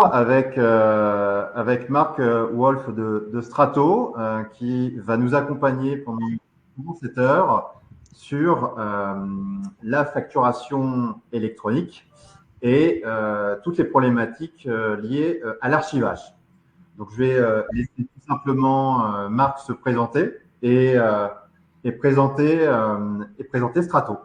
avec Marc Wolf de Strato, qui va nous accompagner pendant cette heure sur la facturation électronique et toutes les problématiques liées à l'archivage. Donc, je vais laisser tout simplement Marc se présenter et présenter Strato.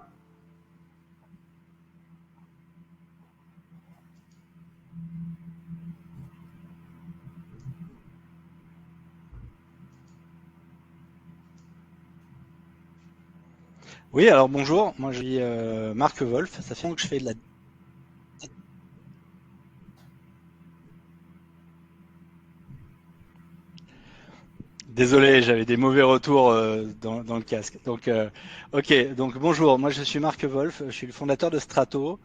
Oui, alors bonjour, moi je suis Marc Wolf, ça fait longtemps que je fais de la... Désolé, j'avais des mauvais retours dans le casque. Donc, ok, donc bonjour, moi je suis Marc Wolf, je suis le fondateur de Strato.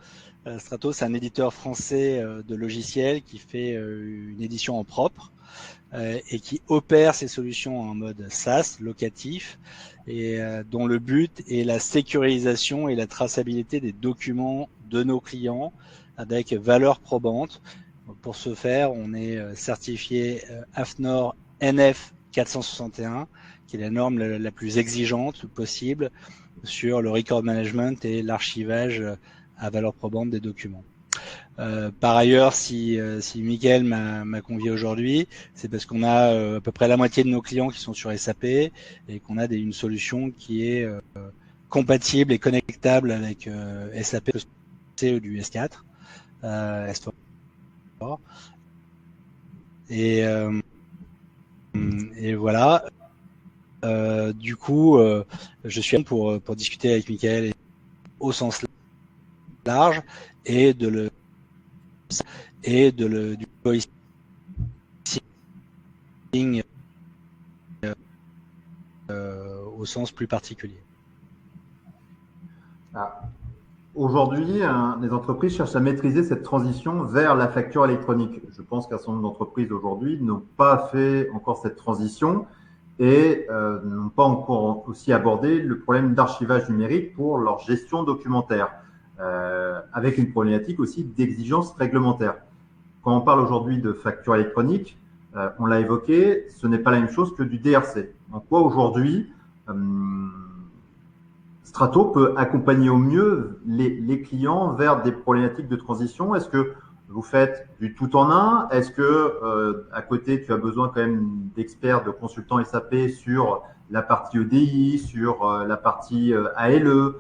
Strato, c'est un éditeur français de logiciels qui fait une édition en propre et qui opère ses solutions en mode SaaS, locatif, et dont le but est la sécurisation et la traçabilité des documents de nos clients avec valeur probante. Pour ce faire, on est certifié AFNOR NF 461, qui est la norme la plus exigeante possible sur le record management et l'archivage à valeur probante des documents. Par ailleurs, si Mickaël m'a convié aujourd'hui, c'est parce qu'on a à peu près la moitié de nos clients qui sont sur SAP et qu'on a une solution qui est compatible et connectable avec SAP du S4, S4. Et voilà. Du coup, je suis pour discuter avec Mickaël au sens large et du voicing au sens plus particulier. Aujourd'hui, les entreprises cherchent à maîtriser cette transition vers la facture électronique. Je pense qu'un certain nombre d'entreprises aujourd'hui n'ont pas fait encore cette transition et n'ont pas encore aussi abordé le problème d'archivage numérique pour leur gestion documentaire, avec une problématique aussi d'exigence réglementaire. Quand on parle aujourd'hui de facture électronique, on l'a évoqué, ce n'est pas la même chose que du DRC. En quoi aujourd'hui Strato peut accompagner au mieux les clients vers des problématiques de transition? Est-ce que vous faites du tout en un? Est-ce que à côté tu as besoin quand même d'experts, de consultants SAP sur la partie EDI, sur la partie ALE,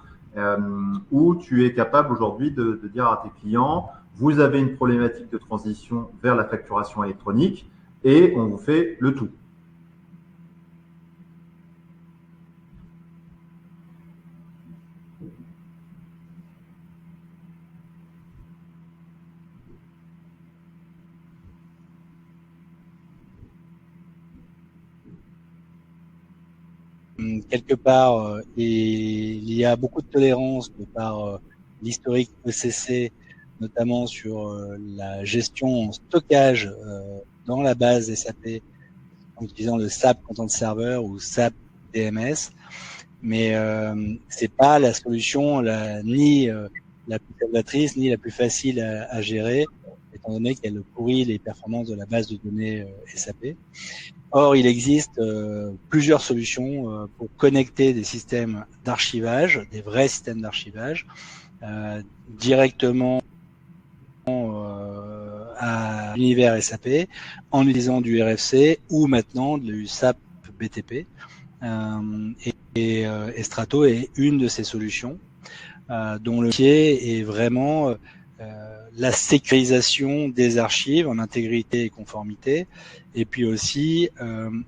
où tu es capable aujourd'hui de dire à tes clients, vous avez une problématique de transition vers la facturation électronique et on vous fait le tout? Quelque part, il y a beaucoup de tolérance de par l'historique ECC, notamment sur la gestion en stockage dans la base SAP en utilisant le SAP Content Server ou SAP DMS, mais c'est pas la solution ni la plus salvatrice ni la plus facile à gérer, étant donné qu'elle pourrit les performances de la base de données SAP. Or, il existe plusieurs solutions pour connecter des systèmes d'archivage, des vrais systèmes d'archivage, directement à l'univers SAP en utilisant du RFC ou maintenant du SAP BTP. Et Strato est une de ces solutions dont le métier est vraiment la sécurisation des archives en intégrité et conformité, et puis aussi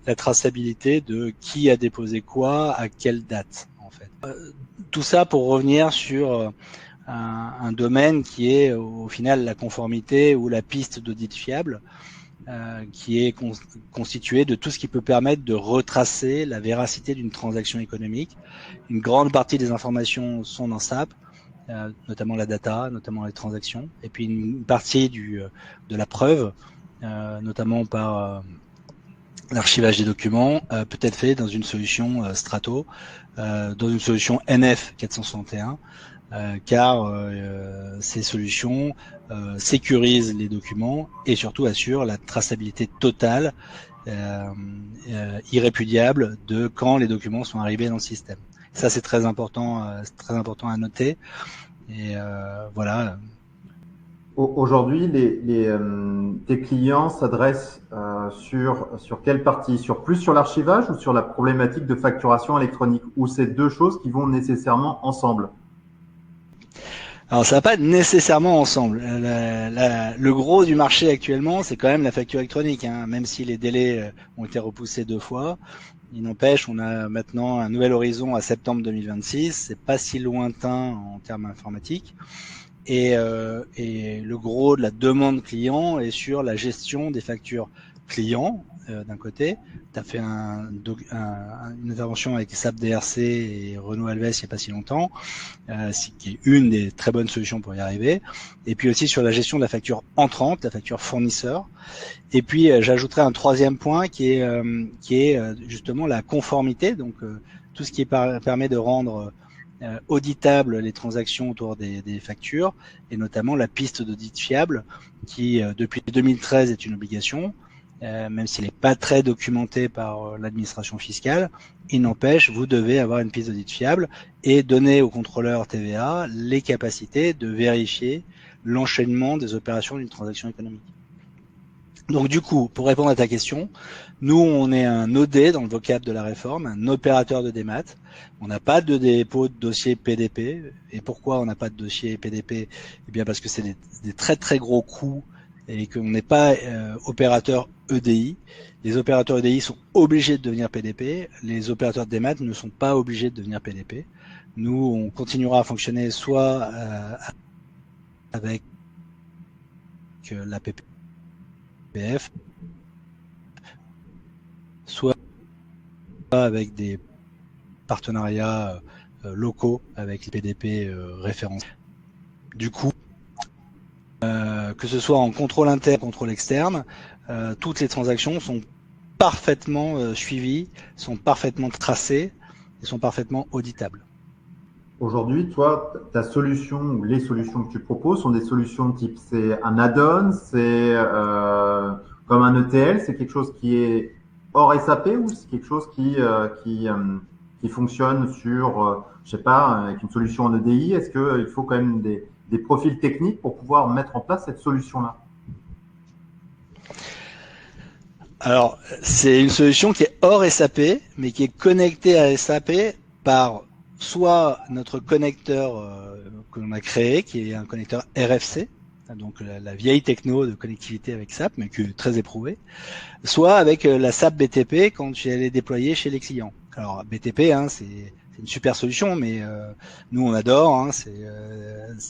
la traçabilité de qui a déposé quoi à quelle date, en fait. Tout ça pour revenir sur un domaine qui est au final la conformité ou la piste d'audit fiable, qui est constituée de tout ce qui peut permettre de retracer la véracité d'une transaction économique. Une grande partie des informations sont dans SAP, notamment la data, notamment les transactions, et puis une partie de la preuve, notamment par l'archivage des documents, peut être fait dans une solution Strato, dans une solution NF 461, car ces solutions sécurisent les documents et surtout assurent la traçabilité totale, irrépudiable de quand les documents sont arrivés dans le système. Ça, c'est très important à noter. Et voilà. Aujourd'hui, tes clients s'adressent sur quelle partie? Plus sur l'archivage ou sur la problématique de facturation électronique? Ou c'est deux choses qui vont nécessairement ensemble? Alors ça va pas nécessairement ensemble. Le gros du marché actuellement, c'est quand même la facture électronique, hein, même si les délais ont été repoussés 2 fois. Il n'empêche, on a maintenant un nouvel horizon à septembre 2026. C'est pas si lointain en termes informatiques. Et le gros de la demande client est sur la gestion des factures clients d'un côté. Tu as fait une intervention avec SAP DRC et Renault Alves il n'y a pas si longtemps, qui est une des très bonnes solutions pour y arriver. Et puis aussi sur la gestion de la facture entrante, la facture fournisseur. Et puis j'ajouterai un troisième point qui est justement la conformité, donc tout ce qui permet de rendre auditable les transactions autour des factures, et notamment la piste d'audit fiable qui depuis 2013 est une obligation, même s'il n'est pas très documenté par l'administration fiscale. Il n'empêche, vous devez avoir une piste d'audit fiable et donner au contrôleur TVA les capacités de vérifier l'enchaînement des opérations d'une transaction économique. Donc du coup, pour répondre à ta question, nous on est un OD dans le vocable de la réforme, un opérateur de démat. On n'a pas de dépôt de dossier PDP. Et pourquoi on n'a pas de dossier PDP? Eh bien parce que c'est des très très gros coûts et qu'on n'est pas opérateur EDI. Les opérateurs EDI sont obligés de devenir PDP. Les opérateurs de démat ne sont pas obligés de devenir PDP. Nous, on continuera à fonctionner soit avec la PPF, soit avec des partenariats locaux avec les PDP référencés. Du coup, que ce soit en contrôle interne, contrôle externe, toutes les transactions sont parfaitement suivies, sont parfaitement tracées et sont parfaitement auditables. Aujourd'hui, toi, ta solution ou les solutions que tu proposes sont des solutions de type, c'est un add-on, c'est comme un ETL, c'est quelque chose qui est hors SAP ou c'est quelque chose qui fonctionne sur, je sais pas, avec une solution en EDI? Est-ce qu'il faut quand même des profils techniques pour pouvoir mettre en place cette solution-là? Alors, c'est une solution qui est hors SAP, mais qui est connectée à SAP par soit notre connecteur que l'on a créé, qui est un connecteur RFC, donc la vieille techno de connectivité avec SAP, mais qui est très éprouvée, soit avec la SAP BTP quand elle est déployée chez les clients. Alors BTP, hein, c'est une super solution, mais nous on adore, hein, c'est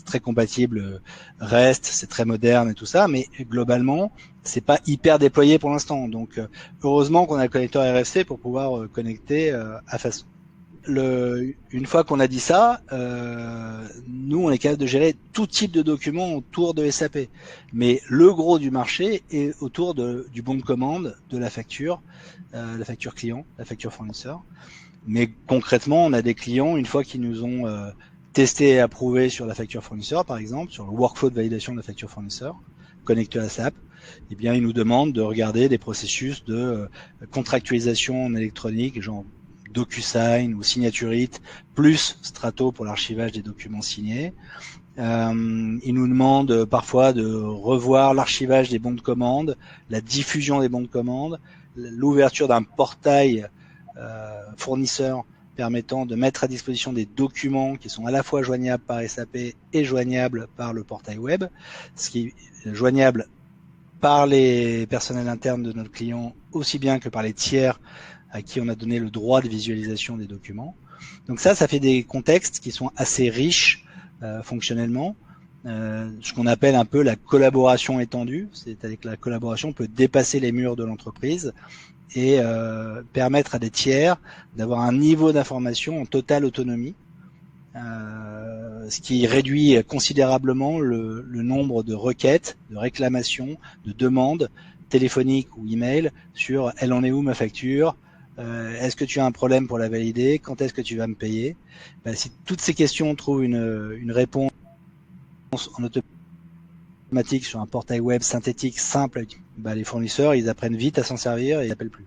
très compatible REST, c'est très moderne et tout ça, mais globalement c'est pas hyper déployé pour l'instant. Donc heureusement qu'on a le connecteur RFC pour pouvoir connecter à façon. Une fois qu'on a dit ça, nous on est capable de gérer tout type de documents autour de SAP. Mais le gros du marché est autour du bon de commande, de la facture client, la facture fournisseur. Mais concrètement, on a des clients, une fois qu'ils nous ont testé et approuvé sur la facture fournisseur, par exemple, sur le workflow de validation de la facture fournisseur, connecté à SAP, eh bien, ils nous demandent de regarder des processus de contractualisation en électronique, genre DocuSign ou Signaturite, plus Strato pour l'archivage des documents signés. Ils nous demandent parfois de revoir l'archivage des bons de commande, la diffusion des bons de commande, l'ouverture d'un portail fournisseur permettant de mettre à disposition des documents qui sont à la fois joignables par SAP et joignables par le portail web, ce qui est joignable par les personnels internes de notre client aussi bien que par les tiers à qui on a donné le droit de visualisation des documents. Donc ça fait des contextes qui sont assez riches fonctionnellement, ce qu'on appelle un peu la collaboration étendue, c'est-à-dire que la collaboration peut dépasser les murs de l'entreprise et permettre à des tiers d'avoir un niveau d'information en totale autonomie, ce qui réduit considérablement le nombre de requêtes, de réclamations, de demandes téléphoniques ou email sur « elle en est où ma facture ?» Est-ce que tu as un problème pour la valider? Quand est-ce que tu vas me payer? Si toutes ces questions trouvent une réponse en automatique sur un portail web synthétique simple, les fournisseurs, ils apprennent vite à s'en servir et ils n'appellent plus.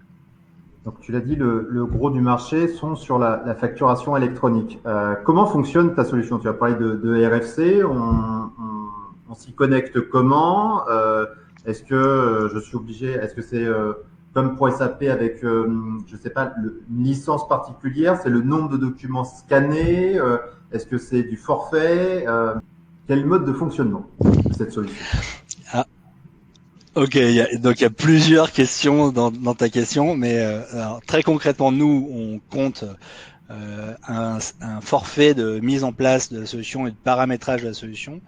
Donc, tu l'as dit, le gros du marché sont sur la facturation électronique. Comment fonctionne ta solution? Tu as parlé de RFC. On s'y connecte comment? Est-ce que je suis obligé? Est-ce que c'est comme pour SAP avec, je sais pas, une licence particulière? C'est le nombre de documents scannés? Est-ce que c'est du forfait? Quel mode de fonctionnement de cette solution? Ok, donc il y a plusieurs questions dans ta question, mais alors, très concrètement, nous, on compte un forfait de mise en place de la solution et de paramétrage de la solution.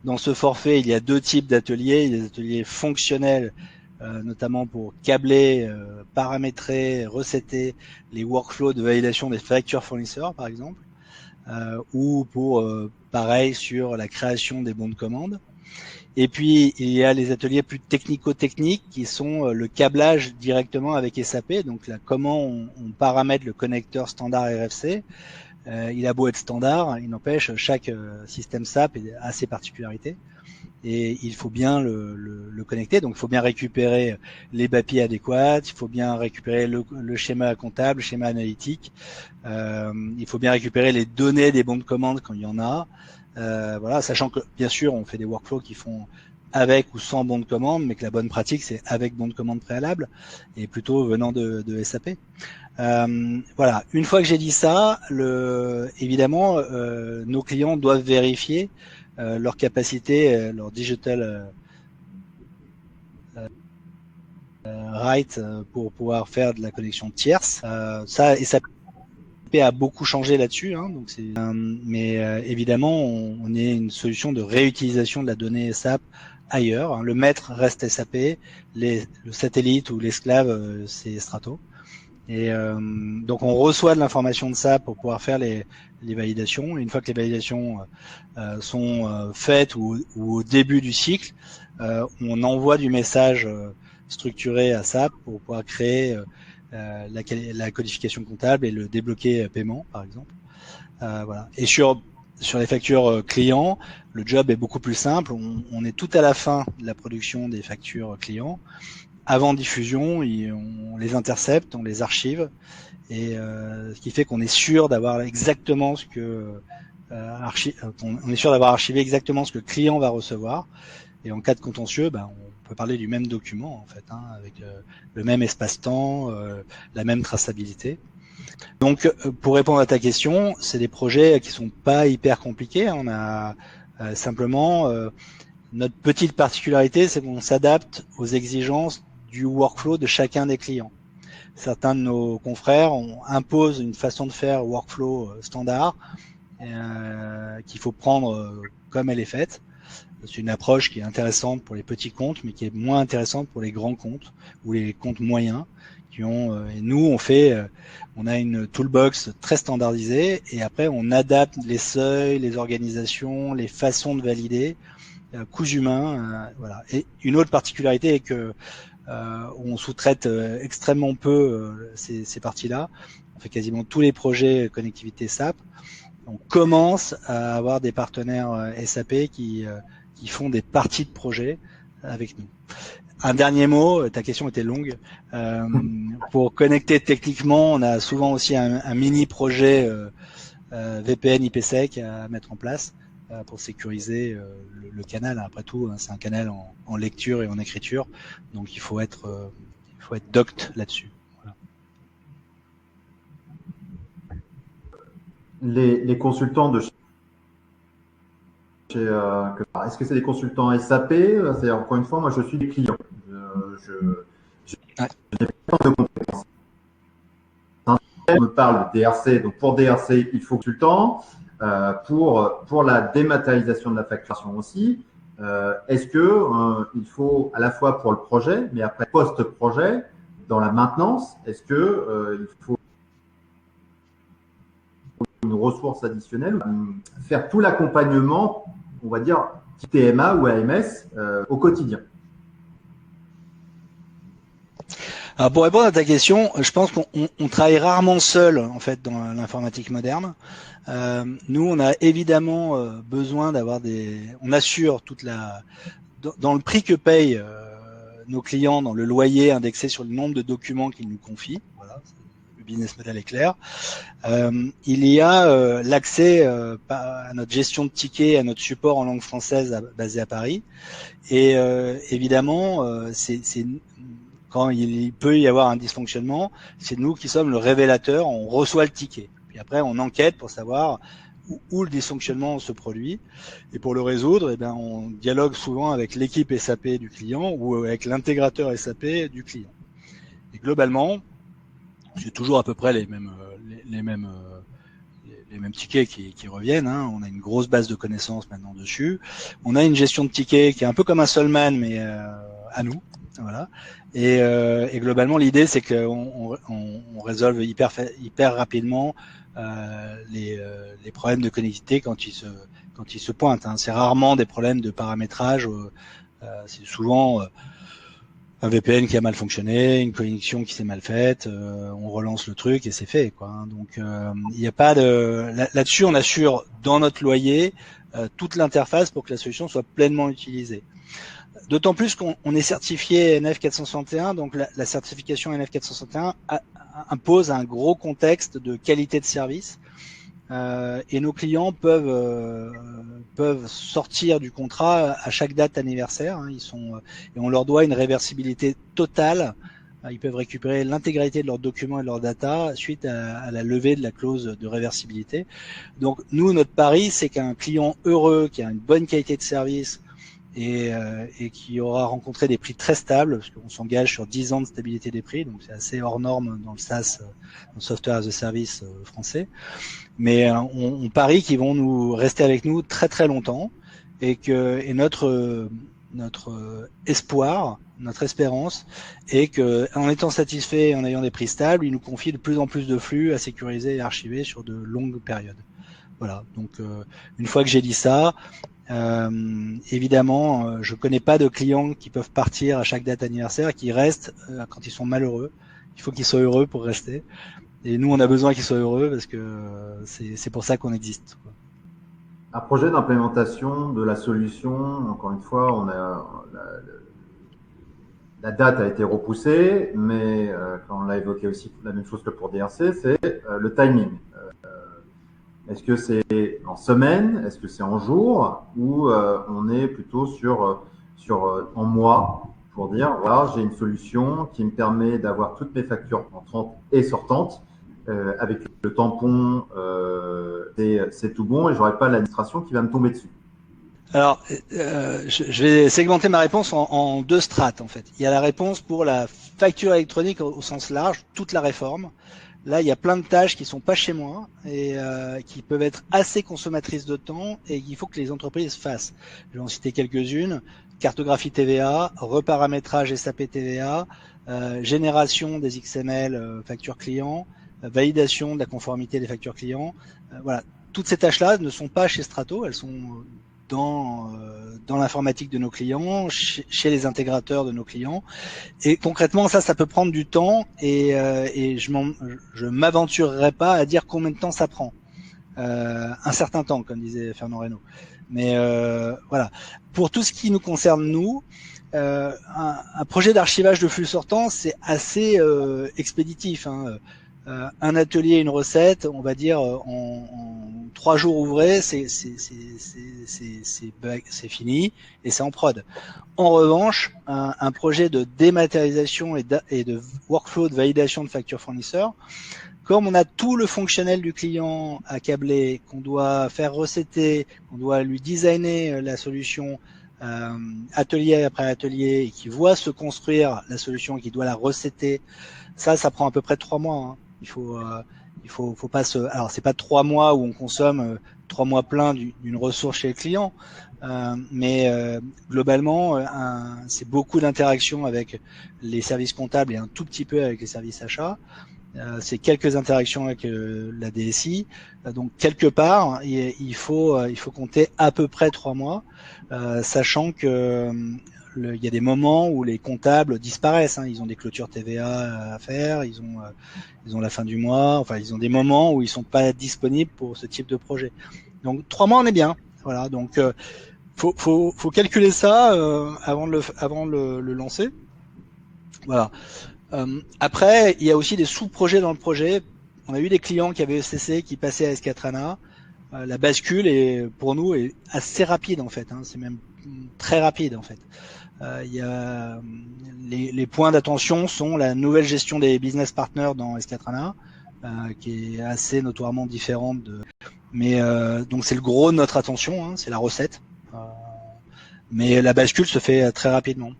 Dans ce forfait, il y a deux types d'ateliers. Il y a des ateliers fonctionnels, notamment pour câbler, paramétrer, recéter les workflows de validation des factures fournisseurs, par exemple, ou pour, pareil, sur la création des bons de commande. Et puis, il y a les ateliers plus technico-techniques qui sont le câblage directement avec SAP. Donc là, comment on paramètre le connecteur standard RFC. Il a beau être standard, il n'empêche, chaque système SAP a ses particularités. Et il faut bien le connecter. Donc, il faut bien récupérer les BAPI adéquats, il faut bien récupérer le schéma comptable, le schéma analytique. Il faut bien récupérer les données des bons de commande quand il y en a. Voilà, sachant que bien sûr on fait des workflows qui font avec ou sans bon de commande, mais que la bonne pratique c'est avec bon de commande préalable et plutôt venant de SAP. Voilà, une fois que j'ai dit ça, évidemment nos clients doivent vérifier leur capacité, leur digital right pour pouvoir faire de la connexion tierce. Ça SAP a beaucoup changé là-dessus, hein, donc mais évidemment, on est une solution de réutilisation de la donnée SAP ailleurs. Hein. Le maître reste SAP, le satellite ou l'esclave, c'est Strato. Et donc, on reçoit de l'information de SAP pour pouvoir faire les validations. Et une fois que les validations sont faites ou au début du cycle, on envoie du message structuré à SAP pour pouvoir créer la codification comptable et le débloquer paiement, par exemple. Voilà. Et sur les factures clients, le job est beaucoup plus simple. On est tout à la fin de la production des factures clients. Avant diffusion, on les intercepte, on les archive, et ce qui fait qu'on est sûr d'avoir exactement ce que on est sûr d'avoir archivé exactement ce que le client va recevoir. Et en cas de contentieux, on peut parler du même document en fait, hein, avec le même espace-temps, la même traçabilité. Donc, pour répondre à ta question, c'est des projets qui sont pas hyper compliqués. On a simplement notre petite particularité, c'est qu'on s'adapte aux exigences du workflow de chacun des clients. Certains de nos confrères imposent une façon de faire workflow standard qu'il faut prendre comme elle est faite. C'est une approche qui est intéressante pour les petits comptes, mais qui est moins intéressante pour les grands comptes ou les comptes moyens. Et nous, on a une toolbox très standardisée, et après on adapte les seuils, les organisations, les façons de valider, coûts humains, voilà. Et une autre particularité est que on sous-traite extrêmement peu ces parties-là. On fait quasiment tous les projets connectivité SAP. On commence à avoir des partenaires SAP qui font des parties de projet avec nous. Un dernier mot, ta question était longue. Pour connecter techniquement, on a souvent aussi un mini projet VPN IPsec à mettre en place pour sécuriser le canal. Après tout, c'est un canal en lecture et en écriture, donc il faut être doct là-dessus. Voilà. Les consultants de est-ce que c'est des consultants SAP? C'est encore une fois, moi je suis des clients. Je n'ai pas de compétences. On me parle de DRC, donc pour DRC, il faut consultant. Pour la dématérialisation de la facturation aussi, est-ce que il faut à la fois pour le projet, mais après post-projet, dans la maintenance, est-ce que il faut une ressource additionnelle, faire tout l'accompagnement, on va dire TMA ou AMS au quotidien? Alors pour répondre à ta question, je pense qu'on travaille rarement seul en fait dans l'informatique moderne. Nous, on a évidemment besoin d'avoir on assure toute dans le prix que payent nos clients, dans le loyer indexé sur le nombre de documents qu'ils nous confient. Voilà, le business model est clair. Il y a l'accès à notre gestion de tickets, à notre support en langue française basé à Paris. Et évidemment, quand il peut y avoir un dysfonctionnement, c'est nous qui sommes le révélateur, on reçoit le ticket. Puis après, on enquête pour savoir où le dysfonctionnement se produit. Et pour le résoudre, eh bien, on dialogue souvent avec l'équipe SAP du client ou avec l'intégrateur SAP du client. Et globalement, c'est toujours à peu près les mêmes tickets qui reviennent. Hein. On a une grosse base de connaissances maintenant dessus. On a une gestion de tickets qui est un peu comme un Solman, mais à nous. Voilà. Et globalement, l'idée, c'est qu'on résolve hyper rapidement les problèmes de connectivité quand ils se pointent. Hein. C'est rarement des problèmes de paramétrage. C'est souvent un VPN qui a mal fonctionné, une connexion qui s'est mal faite. On relance le truc et c'est fait, quoi. Hein. Donc, il n'y a pas de là-dessus, on assure dans notre loyer toute l'interface pour que la solution soit pleinement utilisée. D'autant plus qu'on est certifié NF461, donc la certification NF461 impose un gros contexte de qualité de service et nos clients peuvent sortir du contrat à chaque date anniversaire. Hein, et on leur doit une réversibilité totale. Ils peuvent récupérer l'intégralité de leurs documents et de leurs data suite à la levée de la clause de réversibilité. Donc nous, notre pari, c'est qu'un client heureux, qui a une bonne qualité de service, et qui aura rencontré des prix très stables, parce qu'on s'engage sur 10 ans de stabilité des prix, donc c'est assez hors norme dans le SaaS, dans le Software as a Service français. Mais on parie qu'ils vont nous rester avec nous très très longtemps, et notre espoir, notre espérance est que, en étant satisfait et en ayant des prix stables, ils nous confient de plus en plus de flux à sécuriser et archiver sur de longues périodes. Voilà. Donc une fois que j'ai dit ça, évidemment, je connais pas de clients qui peuvent partir à chaque date anniversaire, qui restent quand ils sont malheureux. Il faut qu'ils soient heureux pour rester. Et nous, on a besoin qu'ils soient heureux parce que c'est pour ça qu'on existe. Quoi. Un projet d'implémentation de la solution, encore une fois, la date a été repoussée, mais quand on l'a évoqué aussi, la même chose que pour DRC, c'est le timing. Est-ce que c'est en semaine, est-ce que c'est en jours, ou on est plutôt sur en mois pour dire voilà, j'ai une solution qui me permet d'avoir toutes mes factures entrantes et sortantes avec le tampon c'est tout bon et j'aurai pas l'administration qui va me tomber dessus. Alors, je vais segmenter ma réponse en deux strates en fait. Il y a la réponse pour la facture électronique au sens large, toute la réforme. Là, il y a plein de tâches qui sont pas chez moi et qui peuvent être assez consommatrices de temps et qu'il faut que les entreprises fassent. Je vais en citer quelques-unes. Cartographie TVA, reparamétrage SAP TVA, génération des XML factures clients, validation de la conformité des factures clients. Voilà. Toutes ces tâches-là ne sont pas chez Strato, elles sont dans l'informatique de nos clients, chez les intégrateurs de nos clients. Et concrètement, ça peut prendre du temps et je m'aventurerai pas à dire combien de temps ça prend. Un certain temps, comme disait Fernand Reynaud. Mais voilà. Pour tout ce qui nous concerne, nous, un projet d'archivage de flux sortant, c'est assez expéditif. Hein. Un atelier, une recette, on va dire en 3 jours ouvrés, c'est fini et c'est en prod. En revanche, un projet de dématérialisation et de workflow de validation de factures fournisseurs, comme on a tout le fonctionnel du client à câbler, qu'on doit faire recéter, qu'on doit lui designer la solution atelier après atelier, et qui voit se construire la solution, qui doit la recéter, ça prend à peu près 3 mois. Hein. Il faut pas alors c'est pas 3 mois où on consomme 3 mois pleins d'une ressource chez le client, mais globalement c'est beaucoup d'interactions avec les services comptables et un tout petit peu avec les services achats. C'est quelques interactions avec la DSI, donc quelque part il faut compter à peu près 3 mois, sachant que il y a des moments où les comptables disparaissent. Ils ont des clôtures TVA à faire, ils ont la fin du mois. Enfin, ils ont des moments où ils sont pas disponibles pour ce type de projet. Donc 3 mois, on est bien. Voilà. Donc faut calculer ça avant de le lancer. Voilà. Après, il y a aussi des sous-projets dans le projet. On a eu des clients qui avaient ECC qui passaient à S4HANA. La bascule pour nous est assez rapide en fait. C'est même très rapide en fait. Il y a les points d'attention sont la nouvelle gestion des business partners dans S4HANA, qui est assez notoirement différente mais donc c'est le gros de notre attention, c'est la recette. Mais la bascule se fait très rapidement.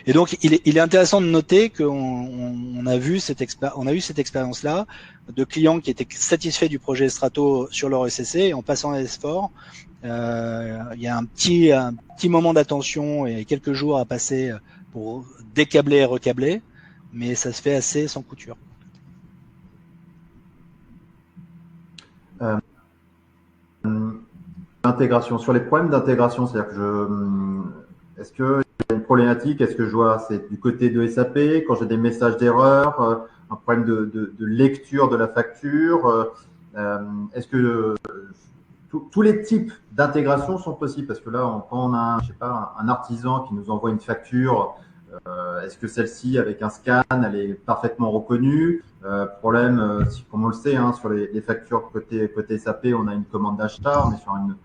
Et donc il est intéressant de noter qu'on a eu cette expérience-là de clients qui étaient satisfaits du projet Strato sur leur ECC et en passant à S4, il y a un petit moment d'attention et quelques jours à passer pour décabler et recabler, mais ça se fait assez sans couture. Intégration, sur les problèmes d'intégration, c'est-à-dire que est-ce que il y a une problématique, est-ce que je vois, c'est du côté de SAP, quand j'ai des messages d'erreur, un problème de lecture de la facture, est-ce que tous les types d'intégration sont possibles? Parce que là, quand on a, je sais pas, un artisan qui nous envoie une facture, est-ce que celle-ci, avec un scan, elle est parfaitement reconnue? Problème, comme on le sait, sur les factures côté SAP, on a une commande d'achat, on est sur une.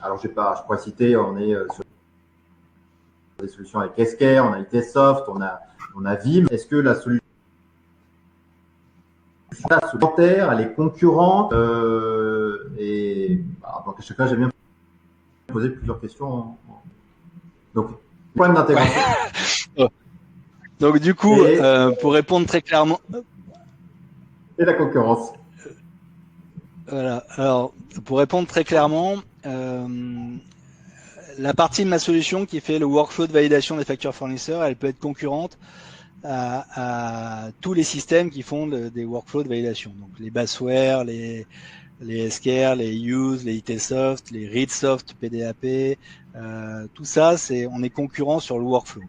Alors, je pourrais citer, on est sur des solutions avec Esker, on a ITsoft, on a Vim. Est-ce que la solution supplémentaire, elle est concurrente et donc à chaque fois, j'ai bien posé plusieurs questions. Donc, point d'intégration. Ouais. Donc du coup, pour répondre très clairement. Et la concurrence. Voilà. Alors, pour répondre très clairement, la partie de ma solution qui fait le workflow de validation des factures fournisseurs, elle peut être concurrente à tous les systèmes qui font des workflows de validation. Donc les Basware, les Esker, les Use, les ITsoft, les Readsoft, PDAP, tout ça, on est concurrent sur le workflow.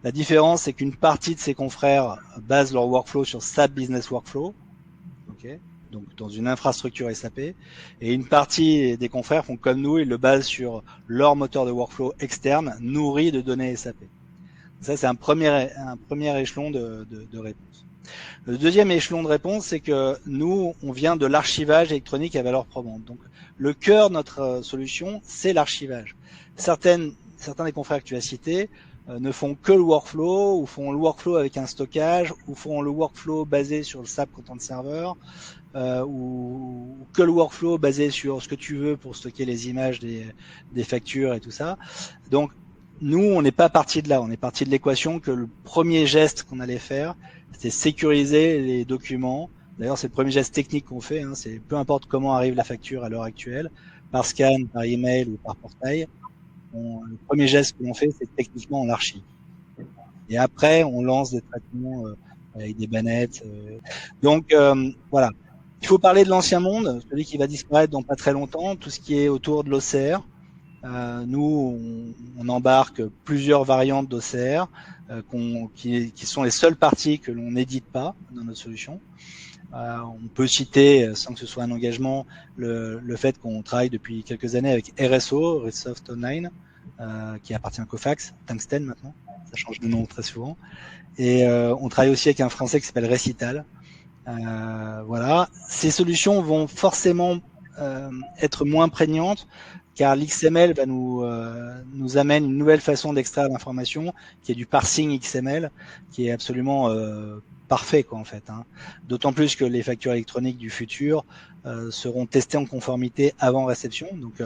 La différence, c'est qu'une partie de ces confrères basent leur workflow sur SAP Business Workflow, donc dans une infrastructure SAP, et une partie des confrères font comme nous, ils le basent sur leur moteur de workflow externe nourri de données SAP. Ça, c'est un premier échelon de réponse. Le deuxième échelon de réponse, c'est que nous, on vient de l'archivage électronique à valeur probante. Donc, le cœur de notre solution, c'est l'archivage. Certains des confrères que tu as cités ne font que le workflow, ou font le workflow avec un stockage, ou font le workflow basé sur le SAP Content Server, ou que le workflow basé sur ce que tu veux pour stocker les images des factures et tout ça. Donc, nous, on n'est pas parti de là. On est parti de l'équation que le premier geste qu'on allait faire, c'était sécuriser les documents. D'ailleurs, c'est le premier geste technique qu'on fait. C'est peu importe comment arrive la facture à l'heure actuelle, par scan, par email ou par portail. Le premier geste que l'on fait, c'est techniquement on l'archive. Et après, on lance des traitements avec des bannettes. Donc, voilà. Il faut parler de l'ancien monde, celui qui va disparaître dans pas très longtemps, tout ce qui est autour de l'OCR. Nous, on embarque plusieurs variantes d'OCR qui sont les seules parties que l'on n'édite pas dans notre solution. On peut citer, sans que ce soit un engagement, le fait qu'on travaille depuis quelques années avec RSO, Resoft Online, qui appartient à Cofax, Tungsten maintenant, ça change de nom très souvent. Et on travaille aussi avec un français qui s'appelle Recital. Voilà. Ces solutions vont forcément être moins prégnantes, car l'XML va nous amène une nouvelle façon d'extraire l'information, qui est du parsing XML, qui est absolument parfait, en fait. D'autant plus que les factures électroniques du futur seront testées en conformité avant réception, donc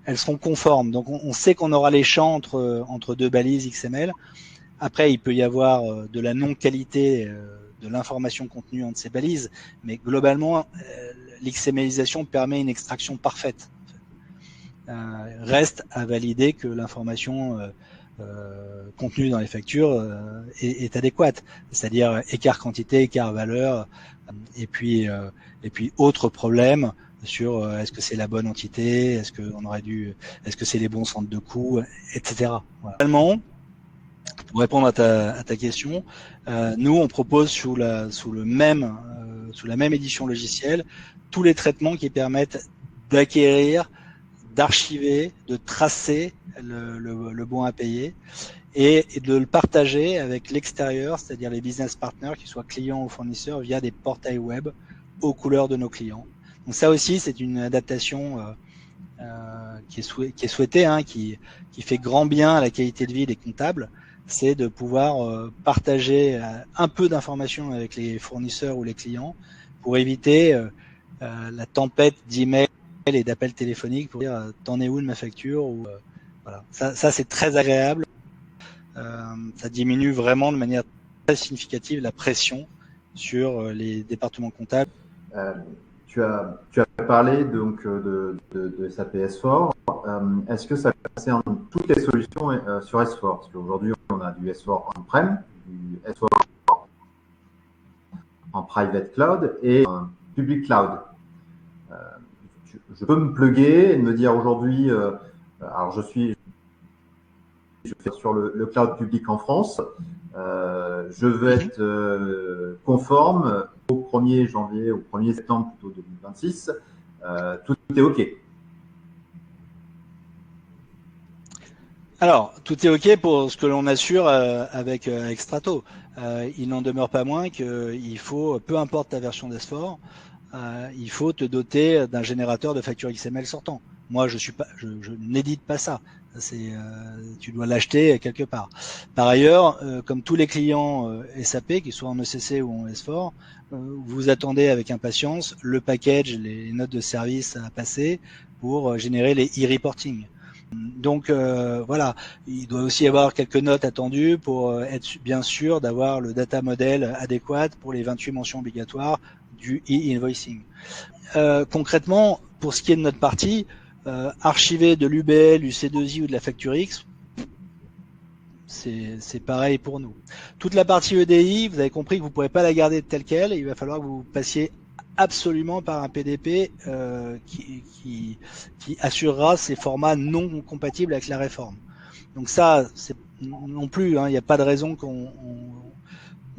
elles seront conformes. Donc on sait qu'on aura les champs entre deux balises XML. Après, il peut y avoir de la non-qualité de l'information contenue entre ces balises, mais globalement, l'XMLisation permet une extraction parfaite. Reste à valider que l'information contenue dans les factures est adéquate, c'est-à-dire écart quantité, écart valeur, et puis autre problème, sur est-ce que c'est la bonne entité, est-ce que c'est les bons centres de coûts, etc. Voilà. Finalement, pour répondre à ta question, nous on propose sous la même édition logicielle tous les traitements qui permettent d'acquérir, d'archiver, de tracer le bon à payer et de le partager avec l'extérieur, c'est-à-dire les business partners, qu'ils soient clients ou fournisseurs, via des portails web aux couleurs de nos clients. Donc ça aussi, c'est une adaptation qui est souhaitée, hein, qui fait grand bien à la qualité de vie des comptables, c'est de pouvoir partager un peu d'informations avec les fournisseurs ou les clients pour éviter la tempête d'emails et d'appels téléphoniques pour dire t'en es où de ma facture ou voilà. Ça c'est très agréable. Ça diminue vraiment de manière très significative la pression sur les départements comptables. Tu as parlé donc de SAP S4. Est-ce que ça concerne toutes les solutions sur S4? Parce qu'aujourd'hui, on a du S4 on-prem, du S4 en private cloud et en public cloud. Je peux me plugger et me dire aujourd'hui, alors je fais sur le cloud public en France. Je veux être conforme au 1er janvier, au 1er septembre plutôt 2026. Tout est OK. Alors, tout est OK pour ce que l'on assure avec Strato. Il n'en demeure pas moins qu'il faut, peu importe ta version d'S4, il faut te doter d'un générateur de facture XML sortant. Moi, je n'édite pas ça. Tu dois l'acheter quelque part. Par ailleurs, comme tous les clients SAP, qu'ils soient en ECC ou en S4, vous attendez avec impatience le package, les notes de service à passer pour générer les e-reporting. Donc voilà, il doit aussi y avoir quelques notes attendues pour être bien sûr d'avoir le data model adéquat pour les 28 mentions obligatoires du e-invoicing. Concrètement, pour ce qui est de notre partie, archiver de l'UBL, du C2I ou de la facture X, c'est pareil pour nous. Toute la partie EDI, vous avez compris que vous ne pourrez pas la garder telle quelle, il va falloir que vous passiez absolument par un PDP qui assurera ces formats non compatibles avec la réforme. Donc ça, c'est non plus, il n'y a pas de raison qu'on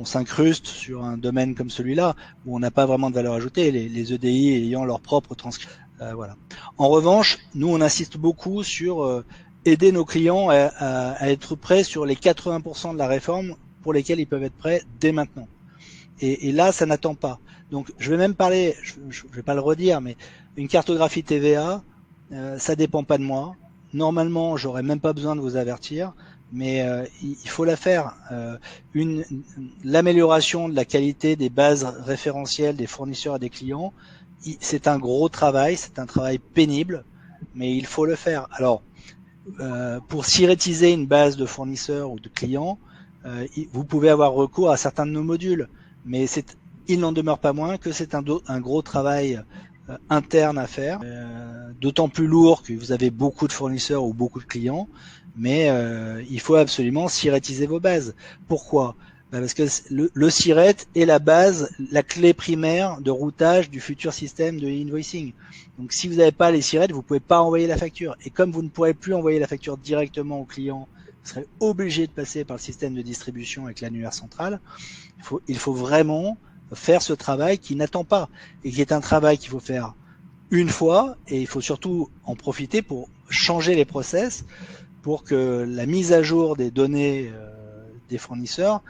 s'incruste sur un domaine comme celui-là où on n'a pas vraiment de valeur ajoutée, les EDI ayant leur propre transcription. Voilà. En revanche, nous on insiste beaucoup sur aider nos clients à être prêts sur les 80% de la réforme pour lesquels ils peuvent être prêts dès maintenant. Et là, ça n'attend pas. Donc, je vais même parler, je vais pas le redire, mais une cartographie TVA, ça dépend pas de moi. Normalement, j'aurais même pas besoin de vous avertir, mais il faut la faire. L'amélioration de la qualité des bases référentielles des fournisseurs et des clients, c'est un gros travail, c'est un travail pénible, mais il faut le faire. Alors, pour syrétiser une base de fournisseurs ou de clients, vous pouvez avoir recours à certains de nos modules, mais il n'en demeure pas moins que c'est un gros travail interne à faire, d'autant plus lourd que vous avez beaucoup de fournisseurs ou beaucoup de clients, mais il faut absolument syrétiser vos bases. Pourquoi ? Parce que le SIRET est la base, la clé primaire de routage du futur système de e-invoicing. Donc si vous n'avez pas les SIRET, vous ne pouvez pas envoyer la facture. Et comme vous ne pourrez plus envoyer la facture directement au client, vous serez obligé de passer par le système de distribution avec l'annuaire central. Il faut vraiment faire ce travail qui n'attend pas et qui est un travail qu'il faut faire une fois, et il faut surtout en profiter pour changer les process pour que la mise à jour des données des fournisseurs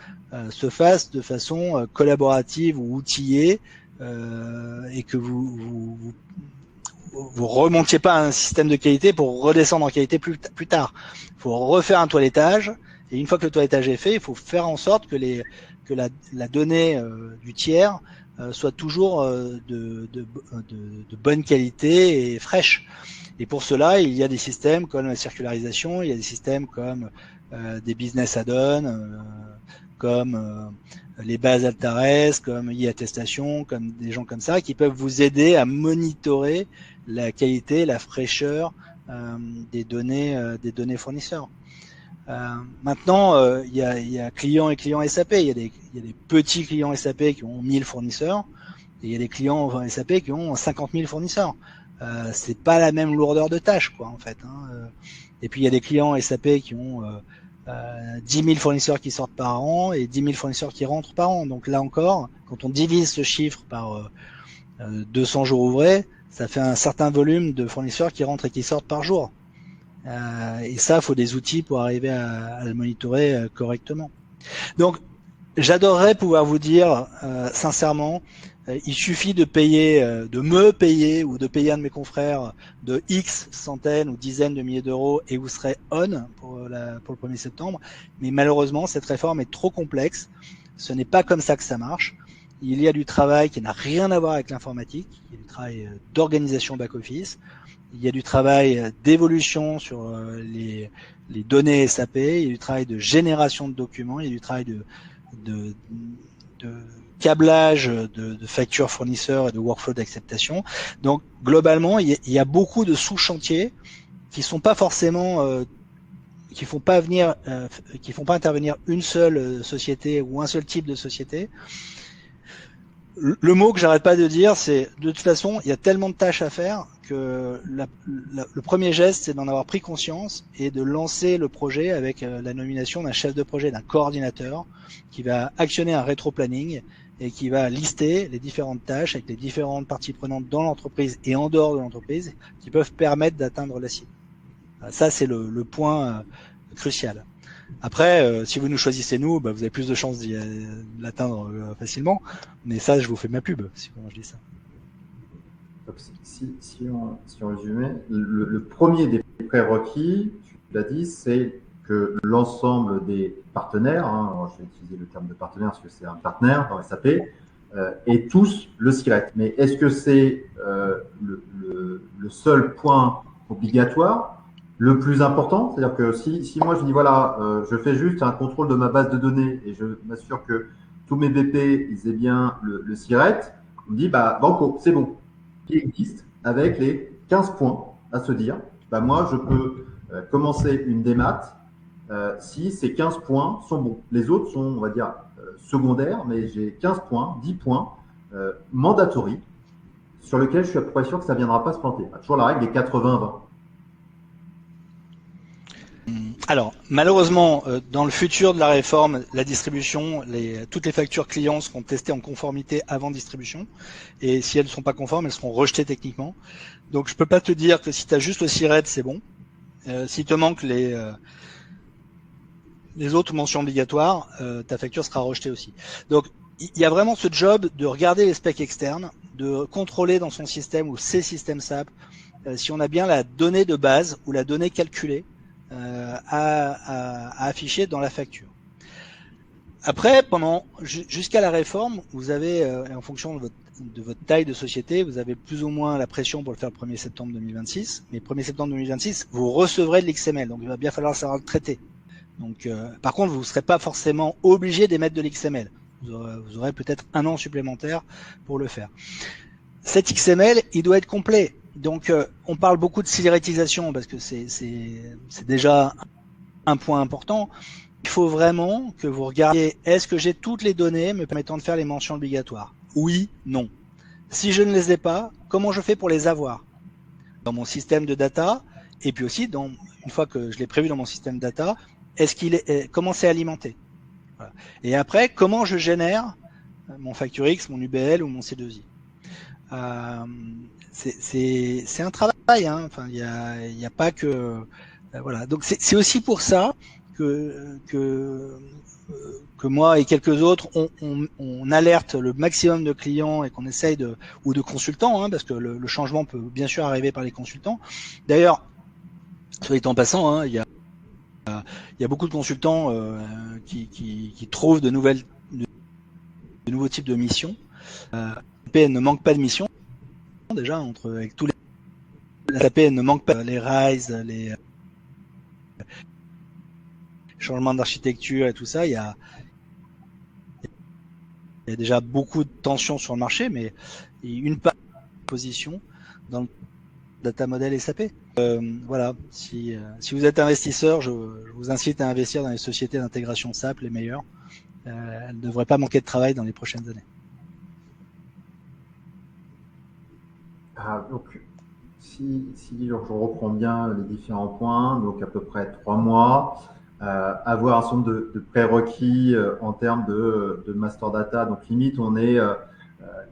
se fasse de façon collaborative ou outillée et que vous remontiez pas à un système de qualité pour redescendre en qualité plus tard. Il faut refaire un toilettage, et une fois que le toilettage est fait, il faut faire en sorte que la donnée du tiers soit toujours de bonne qualité et fraîche. Et pour cela, il y a des systèmes comme la circularisation, il y a des systèmes comme des business add-ons, comme les bases Altares, comme e-attestation, comme des gens comme ça, qui peuvent vous aider à monitorer la qualité, la fraîcheur des données fournisseurs. Maintenant, il y a clients et clients SAP. Il y a des petits clients SAP qui ont 1000 fournisseurs. Et il y a des clients SAP qui ont 50 000 fournisseurs. C'est pas la même lourdeur de tâche, quoi, en fait. Et puis il y a des clients SAP qui ont 10 000 fournisseurs qui sortent par an et 10 000 fournisseurs qui rentrent par an. Donc là encore, quand on divise ce chiffre par 200 jours ouvrés, ça fait un certain volume de fournisseurs qui rentrent et qui sortent par jour. Et ça, il faut des outils pour arriver à le monitorer correctement. Donc, j'adorerais pouvoir vous dire sincèrement, il suffit de payer, de me payer ou de payer un de mes confrères de X centaines ou dizaines de milliers d'euros et vous serez on pour le 1er septembre. Mais malheureusement, cette réforme est trop complexe. Ce n'est pas comme ça que ça marche. Il y a du travail qui n'a rien à voir avec l'informatique. Il y a du travail d'organisation back-office. Il y a du travail d'évolution sur les données SAP. Il y a du travail de génération de documents. Il y a du travail de câblage de factures fournisseurs et de workflow d'acceptation. Donc globalement, il y a beaucoup de sous-chantiers qui sont pas forcément qui font pas intervenir une seule société ou un seul type de société. Le mot que j'arrête pas de dire, c'est de toute façon, il y a tellement de tâches à faire que le premier geste, c'est d'en avoir pris conscience et de lancer le projet avec la nomination d'un chef de projet, d'un coordinateur qui va actionner un rétro-planning et qui va lister les différentes tâches avec les différentes parties prenantes dans l'entreprise et en dehors de l'entreprise qui peuvent permettre d'atteindre la cible. Ça, c'est le point crucial. Après, si vous nous choisissez nous, vous avez plus de chances de l'atteindre facilement. Mais ça, je vous fais ma pub, si je dis ça. Donc, si on résumait, le premier des prérequis, tu l'as dit, c'est que l'ensemble des partenaires, alors je vais utiliser le terme de partenaire parce que c'est un partenaire dans SAP, aient tous le SIRET. Mais est-ce que c'est le seul point obligatoire, le plus important? C'est-à-dire que si moi je dis voilà, je fais juste un contrôle de ma base de données et je m'assure que tous mes BP ils aient bien le SIRET, on me dit banco, c'est bon. Qui existe avec les 15 points à se dire, moi je peux commencer une démat si ces 15 points sont bons. Les autres sont, on va dire, secondaires, mais j'ai 15 points, 10 points mandatory sur lesquels je suis à peu près sûr que ça ne viendra pas se planter. Toujours la règle des 80-20. Alors, malheureusement, dans le futur de la réforme, la distribution, toutes les factures clients seront testées en conformité avant distribution. Et si elles ne sont pas conformes, elles seront rejetées techniquement. Donc, je peux pas te dire que si tu as juste le SIRET, c'est bon. S'il te manque les autres mentions obligatoires, ta facture sera rejetée aussi. Donc, il y a vraiment ce job de regarder les specs externes, de contrôler dans son système ou ses systèmes SAP si on a bien la donnée de base ou la donnée calculée à afficher dans la facture. Après, jusqu'à la réforme, vous avez, en fonction de votre taille de société, vous avez plus ou moins la pression pour le faire le 1er septembre 2026. Mais 1er septembre 2026, vous recevrez de l'XML, donc il va bien falloir savoir le traiter. Donc, par contre, vous ne serez pas forcément obligé d'émettre de l'XML. Vous aurez peut-être un an supplémentaire pour le faire. Cet XML, il doit être complet. Donc, on parle beaucoup de sirétisation parce que c'est déjà un point important. Il faut vraiment que vous regardiez, est-ce que j'ai toutes les données me permettant de faire les mentions obligatoires? Oui, non. Si je ne les ai pas, comment je fais pour les avoir? Dans mon système de data, et puis aussi, une fois que je l'ai prévu dans mon système data, comment c'est alimenté? Voilà. Et après, comment je génère mon FactureX, mon UBL ou mon C2I? C'est un travail, hein. Enfin, il y a pas que voilà. Donc c'est aussi pour ça que moi et quelques autres on alerte le maximum de clients et qu'on essaye ou de consultants, hein, parce que le changement peut bien sûr arriver par les consultants. D'ailleurs, soit dit en passant, hein, il y a beaucoup de consultants qui trouvent de nouveaux types de missions. SAP ne manque pas de missions. Déjà, avec tous les SAP ne manque pas les RISE, les changements d'architecture et tout ça. Il y a déjà beaucoup de tensions sur le marché, mais une position dans le data model SAP. Voilà. Si vous êtes investisseur, je vous incite à investir dans les sociétés d'intégration SAP les meilleures. Elles ne devraient pas manquer de travail dans les prochaines années. Donc, si je reprends bien les différents points, donc à peu près 3 mois, avoir un certain nombre de prérequis en termes de master data. Donc limite, on est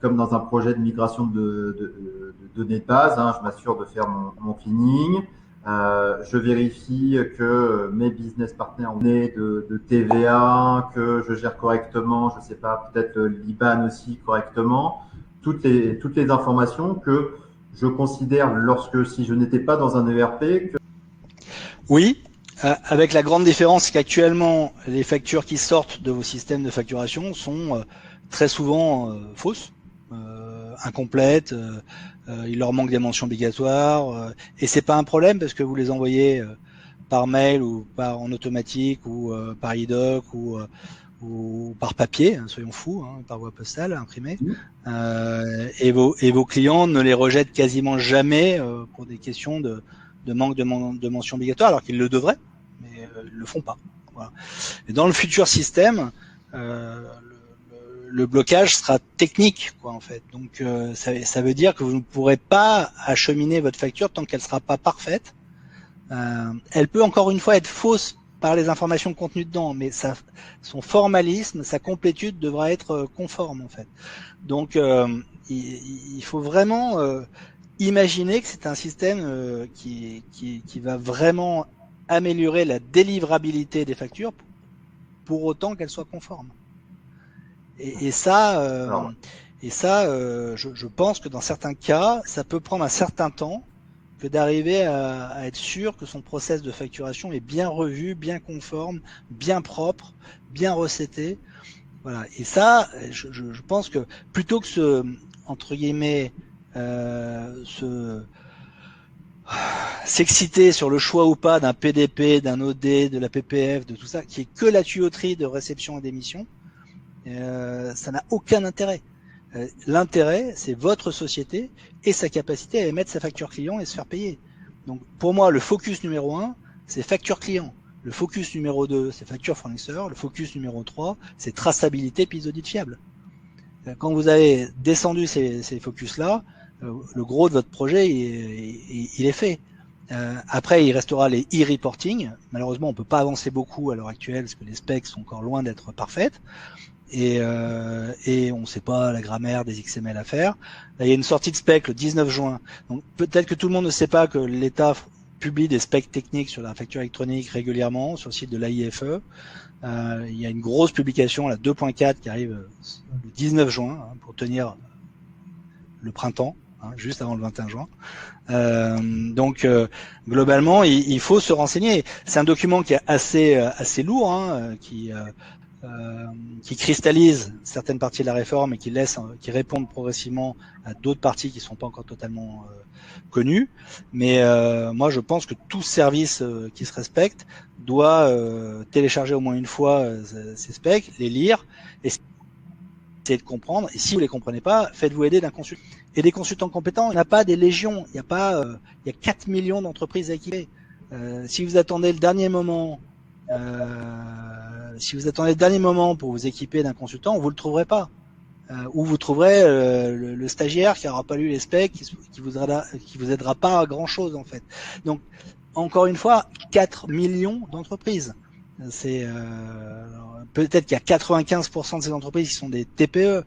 comme dans un projet de migration de données de base. Je m'assure de faire mon cleaning. Je vérifie que mes business partners ont de TVA, que je gère correctement, je sais pas, peut-être l'IBAN aussi correctement. Toutes les informations que je considère si je n'étais pas dans un ERP. Oui, avec la grande différence qu'actuellement, les factures qui sortent de vos systèmes de facturation sont très souvent fausses, incomplètes, il leur manque des mentions obligatoires, et c'est pas un problème parce que vous les envoyez par mail ou en automatique ou par e-doc ou par papier, soyons fous, par voie postale imprimée, et vos clients ne les rejettent quasiment jamais pour des questions de manque de mention obligatoire, alors qu'ils le devraient, mais ils le font pas. Voilà. Et dans le futur système, le blocage sera technique, quoi, en fait. Donc ça veut dire que vous ne pourrez pas acheminer votre facture tant qu'elle sera pas parfaite. Elle peut encore une fois être fausse par les informations contenues dedans, mais son formalisme, sa complétude devra être conforme, en fait. Donc il faut vraiment imaginer que c'est un système qui va vraiment améliorer la délivrabilité des factures pour autant qu'elles soient conformes. Et ça, je pense que dans certains cas, ça peut prendre un certain temps que d'arriver à être sûr que son process de facturation est bien revu, bien conforme, bien propre, bien recetté. Voilà. Et ça, je pense que plutôt que entre guillemets, s'exciter sur le choix ou pas d'un PDP, d'un OD, de la PPF, de tout ça, qui est que la tuyauterie de réception et d'émission, ça n'a aucun intérêt. L'intérêt, c'est votre société et sa capacité à émettre sa facture client et se faire payer. Donc pour moi, le focus numéro 1, c'est facture client. Le focus numéro 2, c'est facture fournisseur. Le focus numéro 3, c'est traçabilité puis audit fiable. Quand vous avez descendu ces focus-là, le gros de votre projet, il est fait. Après, il restera les e-reporting. Malheureusement, on peut pas avancer beaucoup à l'heure actuelle parce que les specs sont encore loin d'être parfaites. Et on ne sait pas la grammaire des XML à faire. Là, il y a une sortie de spec le 19 juin. Donc peut-être que tout le monde ne sait pas que l'État publie des specs techniques sur la facture électronique régulièrement sur le site de l'AIFE. Il y a une grosse publication, la 2.4, qui arrive le 19 juin pour tenir le printemps, juste avant le 21 juin. Donc globalement, il faut se renseigner. C'est un document qui est assez lourd, qui cristallise certaines parties de la réforme et qui répondent progressivement à d'autres parties qui ne sont pas encore totalement connues. Mais moi, je pense que tout service qui se respecte doit télécharger au moins une fois ces specs, les lire et essayer de comprendre. Et si vous les comprenez pas, faites-vous aider d'un consultant. Et des consultants compétents, il n'y a pas des légions. Il y a 4 millions d'entreprises à équiper. Si vous attendez le dernier moment pour vous équiper d'un consultant, vous le trouverez pas. Ou vous trouverez le stagiaire qui n'aura pas lu les specs, qui vous aidera pas à grand chose en fait. Donc encore une fois, 4 millions d'entreprises. C'est peut-être qu'il y a 95% de ces entreprises qui sont des TPE,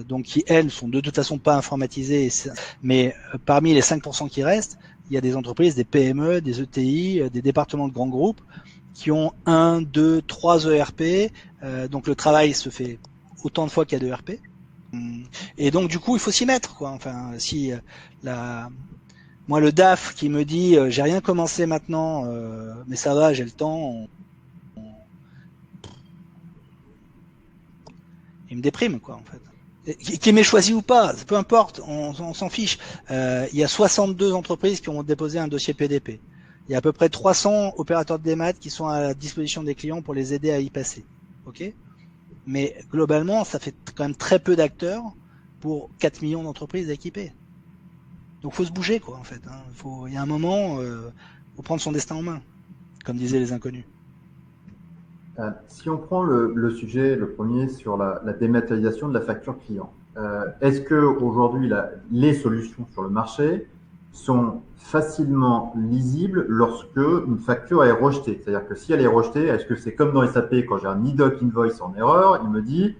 donc qui elles sont de toute façon pas informatisées. Mais parmi les 5% qui restent, il y a des entreprises, des PME, des ETI, des départements de grands groupes qui ont 1, 2, 3 ERP, donc le travail se fait autant de fois qu'il y a d'ERP. Et donc du coup, il faut s'y mettre, quoi. Enfin, si moi le DAF qui me dit j'ai rien commencé maintenant, mais ça va, j'ai le temps, il me déprime, quoi, en fait. Qui m'ait choisi ou pas, peu importe, on s'en fiche. Il y a 62 entreprises qui ont déposé un dossier PDP. Il y a à peu près 300 opérateurs de démat qui sont à la disposition des clients pour les aider à y passer. Ok ? Mais globalement, ça fait quand même très peu d'acteurs pour 4 millions d'entreprises équipées. Donc faut se bouger, quoi, en fait. Il y a un moment, faut prendre son destin en main, comme disaient les inconnus. Si on prend le sujet, le premier, sur la dématérialisation de la facture client. est-ce que aujourd'hui les solutions sur le marché sont facilement lisibles lorsque une facture est rejetée? C'est-à-dire que si elle est rejetée, est-ce que c'est comme dans SAP quand j'ai un IDOC invoice en erreur, il me dit,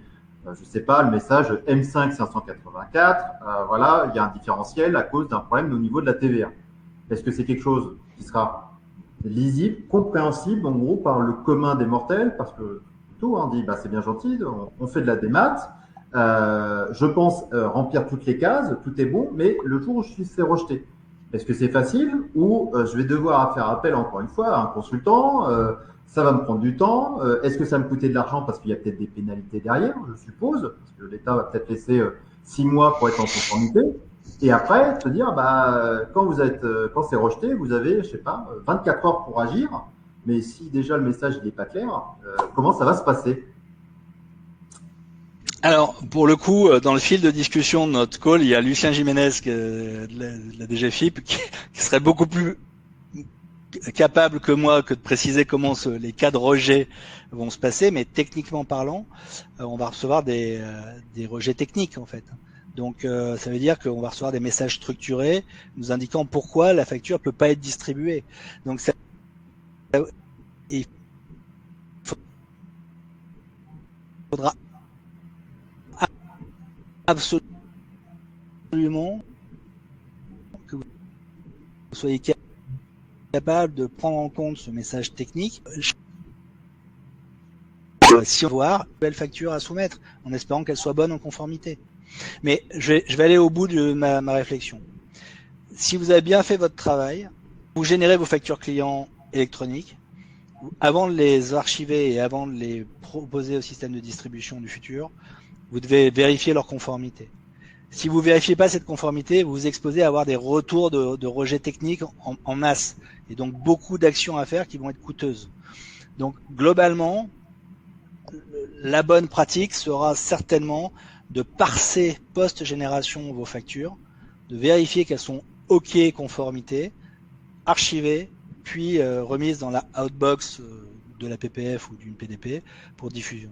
je sais pas, le message M5 584, voilà, il y a un différentiel à cause d'un problème au niveau de la TVA. Est-ce que c'est quelque chose qui sera lisible, compréhensible en gros par le commun des mortels? Parce que tout, on dit, bah, c'est bien gentil, on fait de la démat, je pense remplir toutes les cases, tout est bon, mais le jour où je suis fait rejeter, est-ce que c'est facile ou je vais devoir faire appel encore une fois à un consultant, ça va me prendre du temps, est-ce que ça me coûter de l'argent parce qu'il y a peut-être des pénalités derrière, je suppose, parce que l'État va peut-être laisser 6 mois pour être en conformité. Et après, se dire, bah, quand c'est rejeté, vous avez, je sais pas, 24 heures pour agir. Mais si déjà le message n'est pas clair, comment ça va se passer? Alors, pour le coup, dans le fil de discussion de notre call, il y a Lucien Jiménez de la DGFIP qui serait beaucoup plus capable que moi que de préciser comment les cas de rejet vont se passer, mais techniquement parlant, on va recevoir des rejets techniques en fait. Donc ça veut dire qu'on va recevoir des messages structurés nous indiquant pourquoi la facture peut pas être distribuée. Donc il faudra absolument que vous soyez capable de prendre en compte ce message technique si on va voir une belle facture à soumettre en espérant qu'elle soit bonne en conformité. Mais je vais aller au bout de ma réflexion. Si vous avez bien fait votre travail, vous générez vos factures clients électroniques. Avant de les archiver et avant de les proposer au système de distribution du futur, vous devez vérifier leur conformité. Si vous ne vérifiez pas cette conformité, vous vous exposez à avoir des retours de rejets techniques en masse et donc beaucoup d'actions à faire qui vont être coûteuses. Donc globalement, la bonne pratique sera certainement de parser post-génération vos factures, de vérifier qu'elles sont OK conformité, archivées, puis remises dans la outbox de la PPF ou d'une PDP pour diffusion.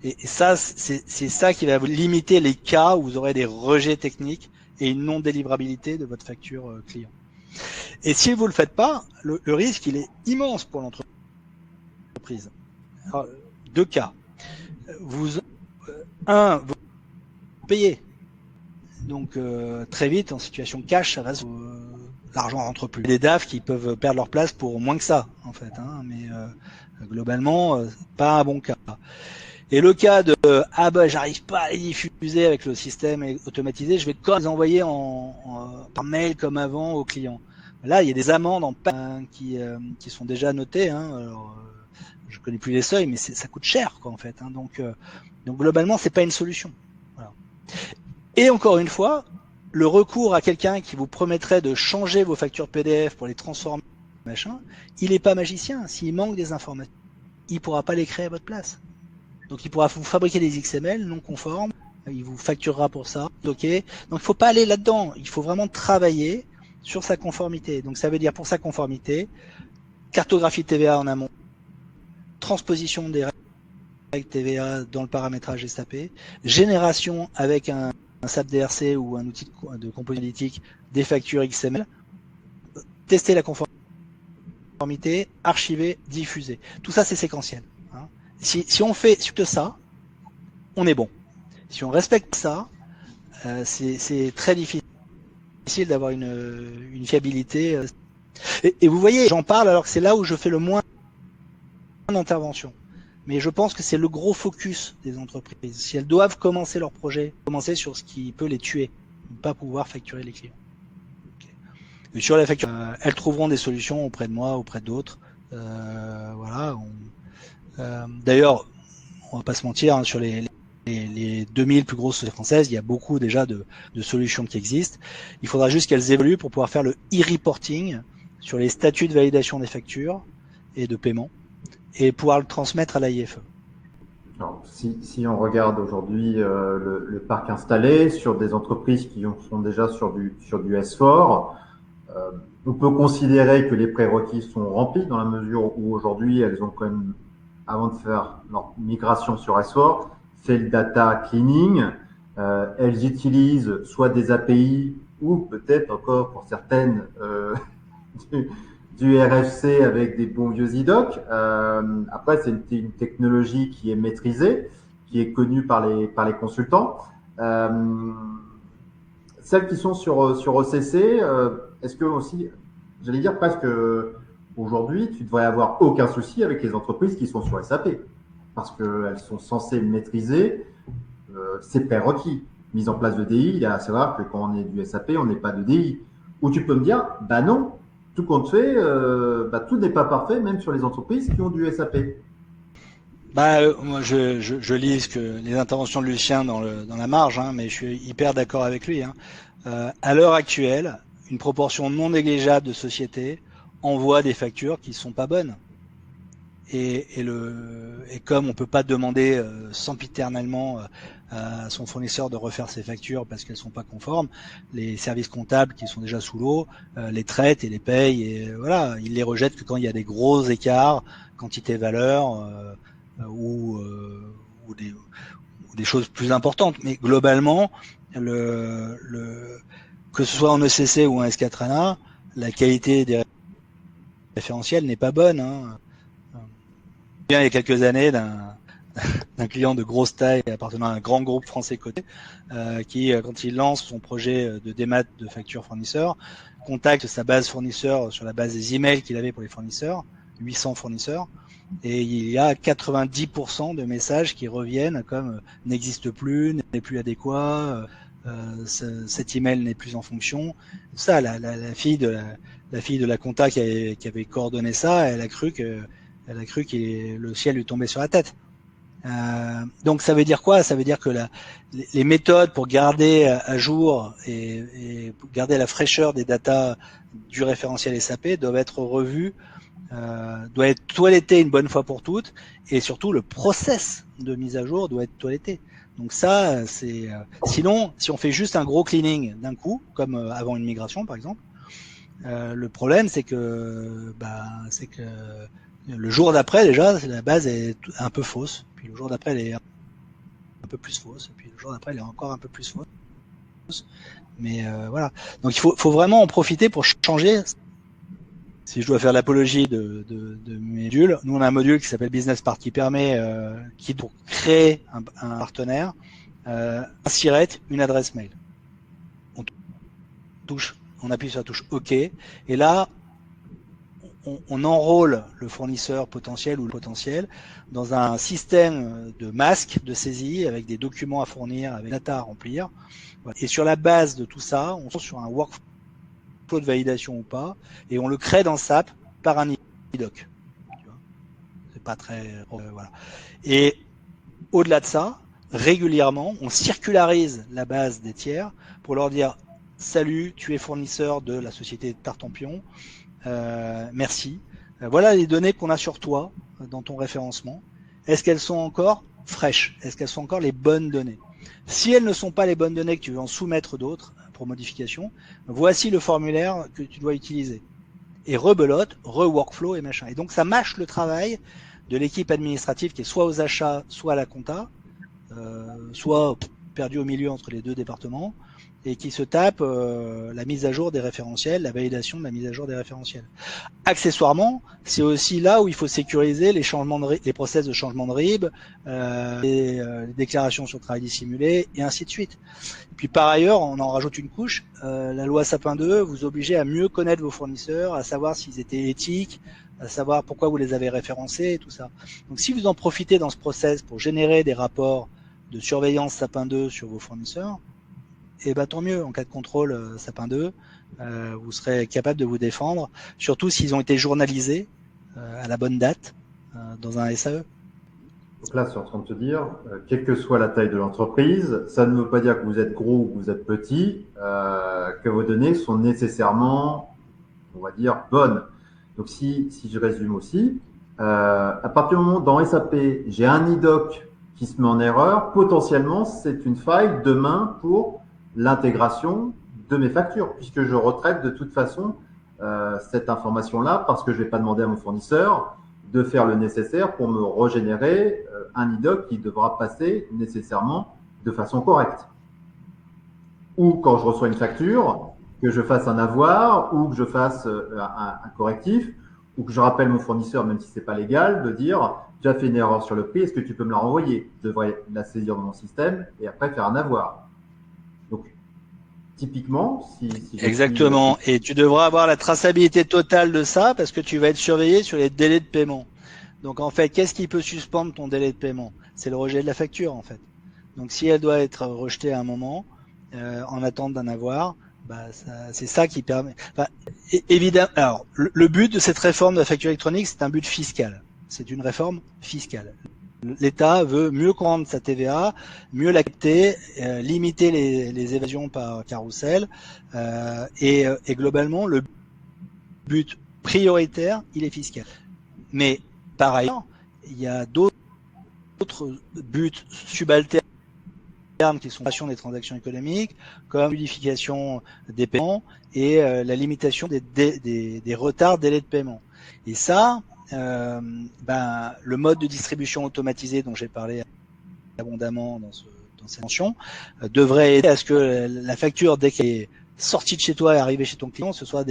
Et ça, c'est ça qui va vous limiter les cas où vous aurez des rejets techniques et une non-délivrabilité de votre facture client. Et si vous ne le faites pas, le risque, il est immense pour l'entreprise. Alors, deux cas. Vous payez. Donc très vite, en situation cash, ça va l'argent rentre plus. Il y a des DAF qui peuvent perdre leur place pour moins que ça, en fait. Mais globalement, pas un bon cas. Et le cas de j'arrive pas à les diffuser avec le système automatisé, je vais quand même les envoyer par mail comme avant aux clients. Là, il y a des amendes qui sont déjà notées. Alors, je connais plus les seuils, mais ça coûte cher, quoi, en fait. Donc globalement, c'est pas une solution. Voilà. Et encore une fois, le recours à quelqu'un qui vous promettrait de changer vos factures PDF pour les transformer, machin, il est pas magicien. S'il manque des informations, il pourra pas les créer à votre place. Donc il pourra vous fabriquer des XML non conformes, il vous facturera pour ça, ok. Donc il faut pas aller là-dedans, il faut vraiment travailler sur sa conformité. Donc ça veut dire pour sa conformité, cartographie TVA en amont, transposition des règles TVA dans le paramétrage SAP, génération avec un SAP DRC ou un outil de composition analytique des factures XML, tester la conformité, archiver, diffuser. Tout ça c'est séquentiel. Si on fait que ça, on est bon. Si on respecte ça, c'est très difficile d'avoir une fiabilité. Et vous voyez, j'en parle alors que c'est là où je fais le moins d'intervention. Mais je pense que c'est le gros focus des entreprises. Si elles doivent commencer leur projet, commencer sur ce qui peut les tuer, ne pas pouvoir facturer les clients. Okay. Et sur la facture, elles trouveront des solutions auprès de moi, auprès d'autres. Voilà. D'ailleurs, on va pas se mentir, sur les 2000 plus grosses sociétés françaises, il y a beaucoup déjà de solutions qui existent. Il faudra juste qu'elles évoluent pour pouvoir faire le e-reporting sur les statuts de validation des factures et de paiement et pouvoir le transmettre à l'AIFE. Alors, si on regarde aujourd'hui le parc installé sur des entreprises qui sont déjà sur du S4, on peut considérer que les prérequis sont remplis dans la mesure où aujourd'hui elles ont quand même, avant de faire leur migration sur S4, fait le data cleaning, Elles utilisent soit des API ou peut-être encore pour certaines du, du RFC avec des bons vieux IDOC. Après, c'est une technologie qui est maîtrisée, qui est connue par les consultants. Celles qui sont sur OCC, est-ce que aussi, j'allais dire presque aujourd'hui, tu devrais avoir aucun souci avec les entreprises qui sont sur SAP parce qu'elles sont censées maîtriser ces prérequis. Mise en place de DI, il y a à savoir que quand on est du SAP, on n'est pas de DI. Ou tu peux me dire, bah non, tout compte fait, tout n'est pas parfait, même sur les entreprises qui ont du SAP. Moi, je lis les interventions de Lucien dans la marge, hein, mais je suis hyper d'accord avec lui. Hein. À l'heure actuelle, une proportion non négligeable de sociétés envoient des factures qui sont pas bonnes. Et comme on peut pas demander sempiternellement à son fournisseur de refaire ses factures parce qu'elles sont pas conformes, les services comptables qui sont déjà sous l'eau les traitent et les payent et voilà, ils les rejettent que quand il y a des gros écarts quantité-valeur ou des choses plus importantes. Mais globalement, que ce soit en ECC ou en S4ANA, la qualité des référentiels n'est pas bonne. Hein. Il y a quelques années d'un client de grosse taille appartenant à un grand groupe français coté qui, quand il lance son projet de démat de facture fournisseur, contacte sa base fournisseur sur la base des emails qu'il avait pour les fournisseurs, 800 fournisseurs, et il y a 90% de messages qui reviennent comme n'existe plus, n'est plus adéquat, cet email n'est plus en fonction. Ça, la fille de la compta qui avait coordonné ça, elle a cru que le ciel lui tombait sur la tête. Donc ça veut dire quoi? Ça veut dire que les méthodes pour garder à jour et garder la fraîcheur des datas du référentiel SAP doivent être revues, doit être toiletté une bonne fois pour toutes, et surtout le process de mise à jour doit être toiletté. Donc ça, c'est sinon, si on fait juste un gros cleaning d'un coup, comme avant une migration par exemple, le problème c'est que le jour d'après, déjà, la base est un peu fausse. Puis le jour d'après, elle est un peu plus fausse. Puis le jour d'après, elle est encore un peu plus fausse. Mais voilà. Donc il faut vraiment en profiter pour changer. Si je dois faire l'apologie de mes modules, nous on a un module qui s'appelle Business Part qui permet, pour créer un partenaire, un SIRET, une adresse mail. On appuie sur la touche OK. Et là, on enrôle le fournisseur potentiel ou le potentiel dans un système de masque de saisie avec des documents à fournir, avec des data à remplir. Et sur la base de tout ça, on est sur un workflow de validation ou pas, et on le crée dans SAP par un IDOC. C'est pas très... voilà. Et au-delà de ça, régulièrement, on circularise la base des tiers pour leur dire « Salut, tu es fournisseur de la société Tartampion. Merci. Voilà les données qu'on a sur toi dans ton référencement. Est-ce qu'elles sont encore fraîches? Est-ce qu'elles sont encore les bonnes données? Si elles ne sont pas les bonnes données, que tu veux en soumettre d'autres pour modification, voici le formulaire que tu dois utiliser. Et rebelote, re-workflow et machin. Et donc ça mâche le travail de l'équipe administrative qui est soit aux achats, soit à la compta, soit perdue au milieu entre les deux départements, et qui se tape la mise à jour des référentiels, la validation de la mise à jour des référentiels. Accessoirement, c'est aussi là où il faut sécuriser les changements les process de changement de RIB, les déclarations sur travail dissimulé, et ainsi de suite. Et puis par ailleurs, on en rajoute une couche, la loi Sapin 2 vous oblige à mieux connaître vos fournisseurs, à savoir s'ils étaient éthiques, à savoir pourquoi vous les avez référencés et tout ça. Donc si vous en profitez dans ce process pour générer des rapports de surveillance Sapin 2 sur vos fournisseurs, et tant mieux, en cas de contrôle Sapin 2, vous serez capable de vous défendre, surtout s'ils ont été journalisés à la bonne date dans un SAE. Donc là, c'est en train de te dire, quelle que soit la taille de l'entreprise, ça ne veut pas dire que vous êtes gros ou que vous êtes petit, que vos données sont nécessairement, on va dire, bonnes. Donc si je résume aussi, à partir du moment où dans SAP, j'ai un IDOC qui se met en erreur, potentiellement, c'est une faille demain pour l'intégration de mes factures, puisque je retraite de toute façon cette information-là parce que je vais pas demander à mon fournisseur de faire le nécessaire pour me régénérer un IDOC qui devra passer nécessairement de façon correcte. ou quand je reçois une facture, que je fasse un avoir ou que je fasse un correctif ou que je rappelle mon fournisseur, même si c'est pas légal, de dire tu as fait une erreur sur le prix, est-ce que tu peux me la renvoyer? Je devrais la saisir dans mon système et après faire un avoir. Donc, typiquement, si je suis Exactement. Et tu devras avoir la traçabilité totale de ça parce que tu vas être surveillé sur les délais de paiement. Donc en fait, qu'est-ce qui peut suspendre ton délai de paiement? C'est le rejet de la facture en fait. Donc si elle doit être rejetée à un moment, en attente d'un avoir, bah c'est ça qui permet. Enfin, évidemment. Alors le but de cette réforme de la facture électronique, c'est un but fiscal. C'est une réforme fiscale. L'État veut mieux comprendre sa TVA, mieux la capter, limiter les évasions par carrousel, et globalement le but prioritaire, il est fiscal. Mais par ailleurs, il y a d'autres buts subalternes qui sont la limitation des transactions économiques, comme l'unification des paiements et la limitation des retards délais de paiement. Et ça, le mode de distribution automatisé dont j'ai parlé abondamment dans cette mention devrait aider à ce que la facture, dès qu'elle est sortie de chez toi et arrivée chez ton client, ce soit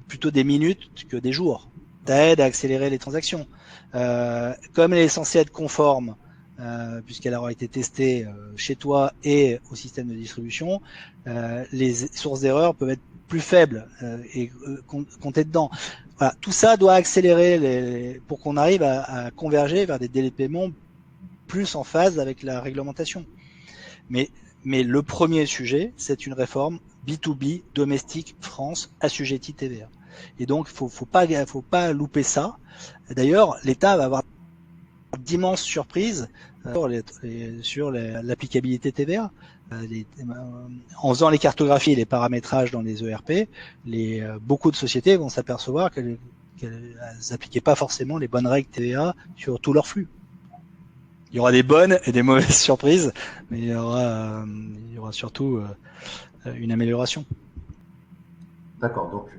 plutôt des minutes que des jours. Ça aide à accélérer les transactions. Comme elle est censée être conforme, puisqu'elle aura été testée chez toi et au système de distribution, les sources d'erreur peuvent être plus faibles et compter dedans. Voilà, tout ça doit accélérer pour qu'on arrive à converger vers des délais de paiement plus en phase avec la réglementation. Mais le premier sujet, c'est une réforme B2B domestique France assujettie TVA. Et donc, faut pas louper ça. D'ailleurs, l'État va avoir d'immenses surprises sur l'applicabilité TVA. En faisant les cartographies et les paramétrages dans les ERP, beaucoup de sociétés vont s'apercevoir qu'elles n'appliquaient pas forcément les bonnes règles TVA sur tout leur flux. Il y aura des bonnes et des mauvaises surprises, mais il y aura surtout une amélioration. D'accord, donc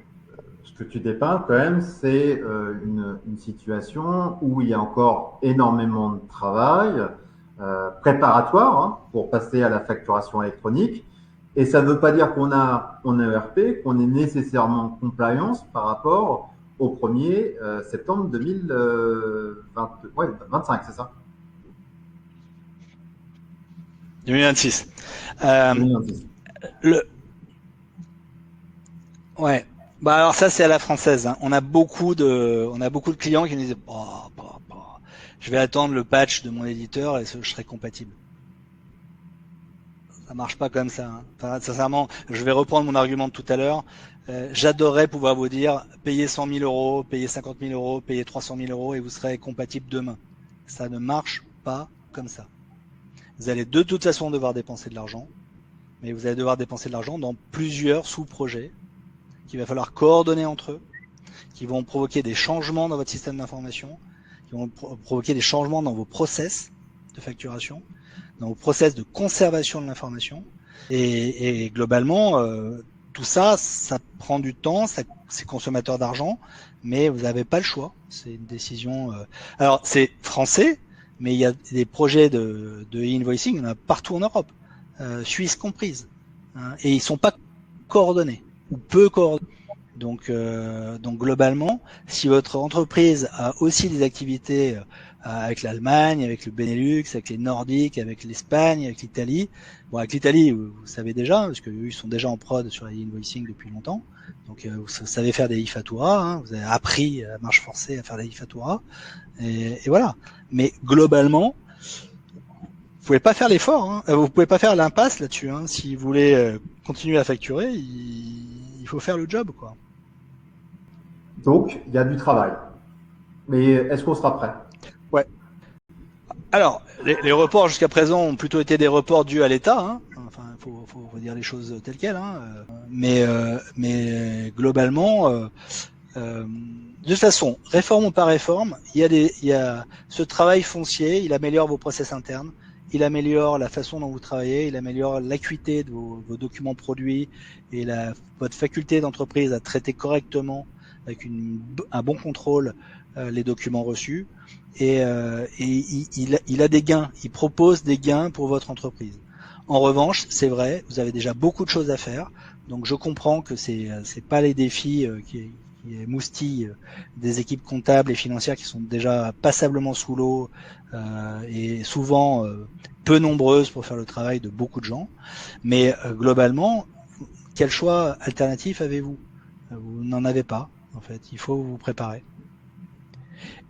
ce que tu dépeins quand même, c'est une situation où il y a encore énormément de travail préparatoire pour passer à la facturation électronique. Et ça ne veut pas dire qu'on a en ERP qu'on est nécessairement en compliance par rapport au 1er septembre 2025, c'est ça? 2026. 2026. Ouais. Bah alors ça c'est à la française. Hein. On a beaucoup de clients qui nous disent je vais attendre le patch de mon éditeur et je serai compatible. Ça marche pas comme ça. Hein. Enfin, sincèrement, je vais reprendre mon argument de tout à l'heure. J'adorerais pouvoir vous dire payez 100 000 euros, payez 50 000 euros, payez 300 000 euros et vous serez compatible demain. Ça ne marche pas comme ça. Vous allez de toute façon devoir dépenser de l'argent, mais vous allez devoir dépenser de l'argent dans plusieurs sous-projets qu'il va falloir coordonner entre eux, qui vont provoquer des changements dans votre système d'information, qui vont provoquer des changements dans vos process de facturation, dans vos process de conservation de l'information. Et globalement, tout ça, ça prend du temps, c'est consommateur d'argent, mais vous n'avez pas le choix. C'est une décision... Alors, c'est français, mais il y a des projets de e-invoicing, il y en a partout en Europe, Suisse comprise, hein, et ils sont pas coordonnés, ou peu coordonnés. Donc globalement, si votre entreprise a aussi des activités avec l'Allemagne, avec le Benelux, avec les Nordiques, avec l'Espagne, avec l'Italie, bon avec l'Italie vous savez déjà, parce que eux ils sont déjà en prod sur l'e-invoicing depuis longtemps, donc vous savez faire des e-factura, hein, vous avez appris à marche forcée à faire des e-factura, et voilà. Mais globalement, vous pouvez pas faire l'effort, hein. Vous pouvez pas faire l'impasse là-dessus. Hein. Si vous voulez continuer à facturer, il faut faire le job, quoi. Donc, il y a du travail. Mais est-ce qu'on sera prêt? Ouais. Alors, les reports jusqu'à présent ont plutôt été des reports dus à l'État. Hein. Enfin, faut dire les choses telles quelles. Hein. Mais globalement, de toute façon, réforme ou pas réforme, il y a ce travail foncier, il améliore vos process internes, il améliore la façon dont vous travaillez, il améliore l'acuité de vos documents produits et votre faculté d'entreprise à traiter correctement avec un bon contrôle les documents reçus. Et il a des gains, il propose des gains pour votre entreprise. En revanche, c'est vrai, vous avez déjà beaucoup de choses à faire. Donc je comprends que c'est pas les défis qui moustillent des équipes comptables et financières qui sont déjà passablement sous l'eau et souvent peu nombreuses pour faire le travail de beaucoup de gens. Mais globalement, quel choix alternatif avez-vous? Vous n'en avez pas, en fait. Il faut vous préparer.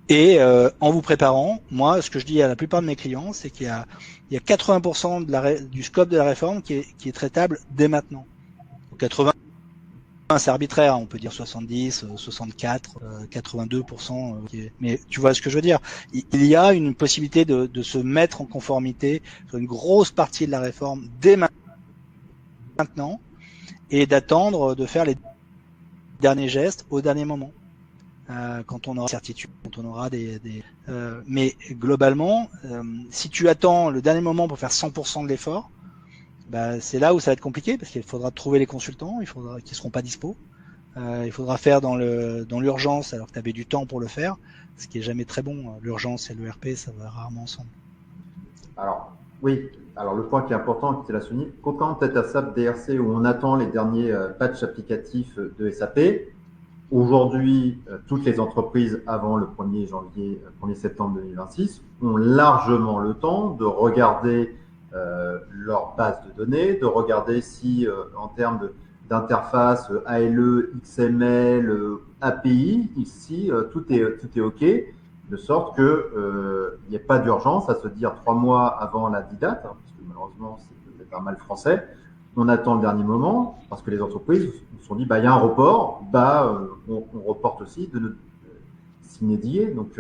Et en vous préparant, moi, ce que je dis à la plupart de mes clients, c'est qu'il y a 80% du scope de la réforme qui est traitable dès maintenant. Donc 80, c'est arbitraire, on peut dire 70, 64, 82%. Mais tu vois ce que je veux dire. Il y a une possibilité de se mettre en conformité sur une grosse partie de la réforme dès maintenant et d'attendre de faire les derniers gestes au dernier moment. Quand on aura certitude, quand on aura mais globalement, si tu attends le dernier moment pour faire 100% de l'effort, bah, c'est là où ça va être compliqué parce qu'il faudra trouver les consultants, qui seront pas dispo. Il faudra faire dans l'urgence alors que tu avais du temps pour le faire, ce qui est jamais très bon. L'urgence et l'ERP, ça va rarement ensemble. Alors, oui. Alors, le point qui est important, qui est la souligné, contrairement peut-être à SAP DRC où on attend les derniers patchs applicatifs de SAP, aujourd'hui, toutes les entreprises avant le 1er janvier, 1er septembre 2026 ont largement le temps de regarder leur base de données, de regarder si en termes d'interface ALE, XML, API, ici, tout est OK, de sorte que il n'y ait pas d'urgence à se dire 3 mois avant la date, hein, parce que malheureusement, c'est peut-être un mal français. On attend le dernier moment parce que les entreprises se sont dit il y a un report, on reporte aussi de notre sine die. Donc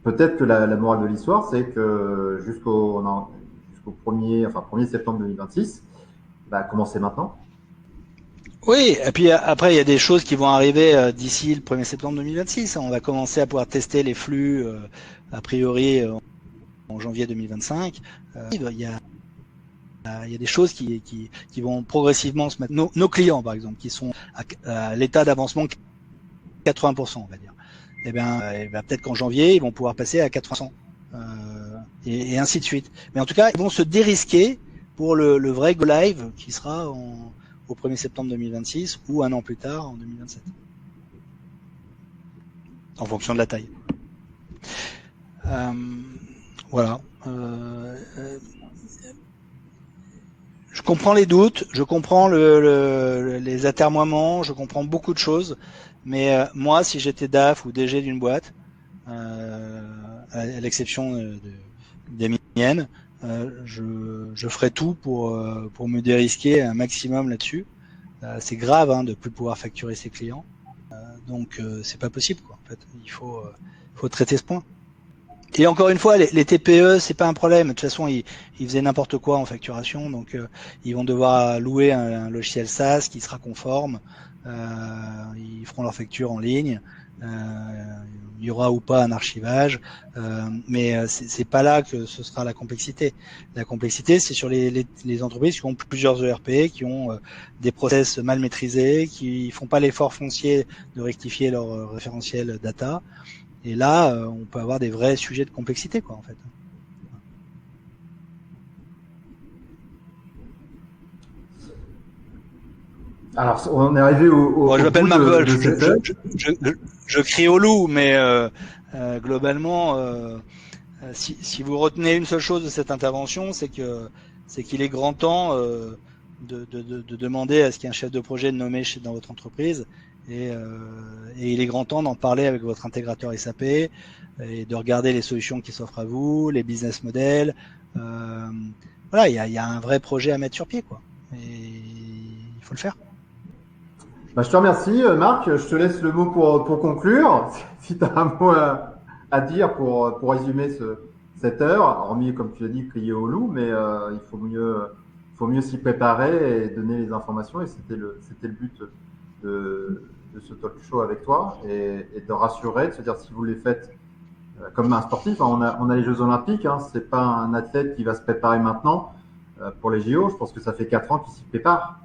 peut-être que la morale de l'histoire, c'est que jusqu'au 1er septembre 2026, commencez maintenant. Oui, et puis après, il y a des choses qui vont arriver d'ici le 1er septembre 2026. On va commencer à pouvoir tester les flux, a priori, en janvier 2025. Il y a des choses qui vont progressivement se mettre. Nos clients, par exemple, qui sont à l'état d'avancement 80%, on va dire. Et bien, peut-être qu'en janvier, ils vont pouvoir passer à 80%. Et ainsi de suite. Mais en tout cas, ils vont se dérisquer pour le vrai go live qui sera au 1er septembre 2026 ou un an plus tard en 2027. En fonction de la taille. Voilà. Je comprends les doutes, je comprends les atermoiements, je comprends beaucoup de choses, mais moi, si j'étais DAF ou DG d'une boîte, à l'exception des miennes, je ferais tout pour me dérisquer un maximum là-dessus. C'est grave de plus pouvoir facturer ses clients, donc c'est pas possible quoi. En fait, il faut traiter ce point. Et encore une fois, les TPE, c'est pas un problème. De toute façon, ils faisaient n'importe quoi en facturation, donc ils vont devoir louer un logiciel SaaS qui sera conforme. Ils feront leur facture en ligne. Il y aura ou pas un archivage, mais c'est pas là que ce sera la complexité. La complexité, c'est sur les entreprises qui ont plusieurs ERP, qui ont des process mal maîtrisés, qui font pas l'effort foncier de rectifier leur référentiel data. Et là, on peut avoir des vrais sujets de complexité, quoi, en fait. Alors, on est arrivé je m'appelle Marc Wolf, je crie au loup, mais globalement, si vous retenez une seule chose de cette intervention, c'est qu'il est grand temps de demander à ce qu'il y ait un chef de projet nommé dans votre entreprise. Et il est grand temps d'en parler avec votre intégrateur SAP et de regarder les solutions qui s'offrent à vous, les business models. Voilà, il y a un vrai projet à mettre sur pied, quoi. Et il faut le faire. Je te remercie, Marc. Je te laisse le mot pour conclure. Si tu as un mot à dire pour résumer cette heure, hormis, comme tu l'as dit, crier au loup, mais il faut mieux s'y préparer et donner les informations. Et c'était le but de ce talk show avec toi et de rassurer, de se dire si vous les faites comme un sportif, on a les Jeux Olympiques, c'est pas un athlète qui va se préparer maintenant pour les JO. Je pense que ça fait 4 ans qu'il s'y prépare.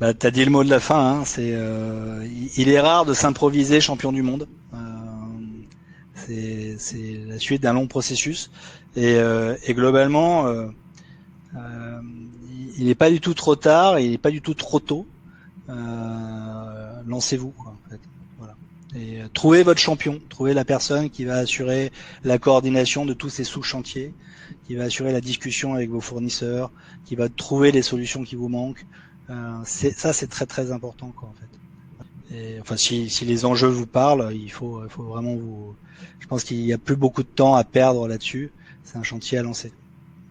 T'as dit le mot de la fin. Il est rare de s'improviser champion du monde. C'est la suite d'un long processus et globalement, il n'est pas du tout trop tard, il n'est pas du tout trop tôt. Lancez-vous, quoi, en fait. Voilà. Et trouvez votre champion, trouvez la personne qui va assurer la coordination de tous ces sous-chantiers, qui va assurer la discussion avec vos fournisseurs, qui va trouver les solutions qui vous manquent. C'est très très important, quoi, en fait. Et, enfin, si les enjeux vous parlent, il faut vraiment je pense qu'il n'y a plus beaucoup de temps à perdre là-dessus. C'est un chantier à lancer.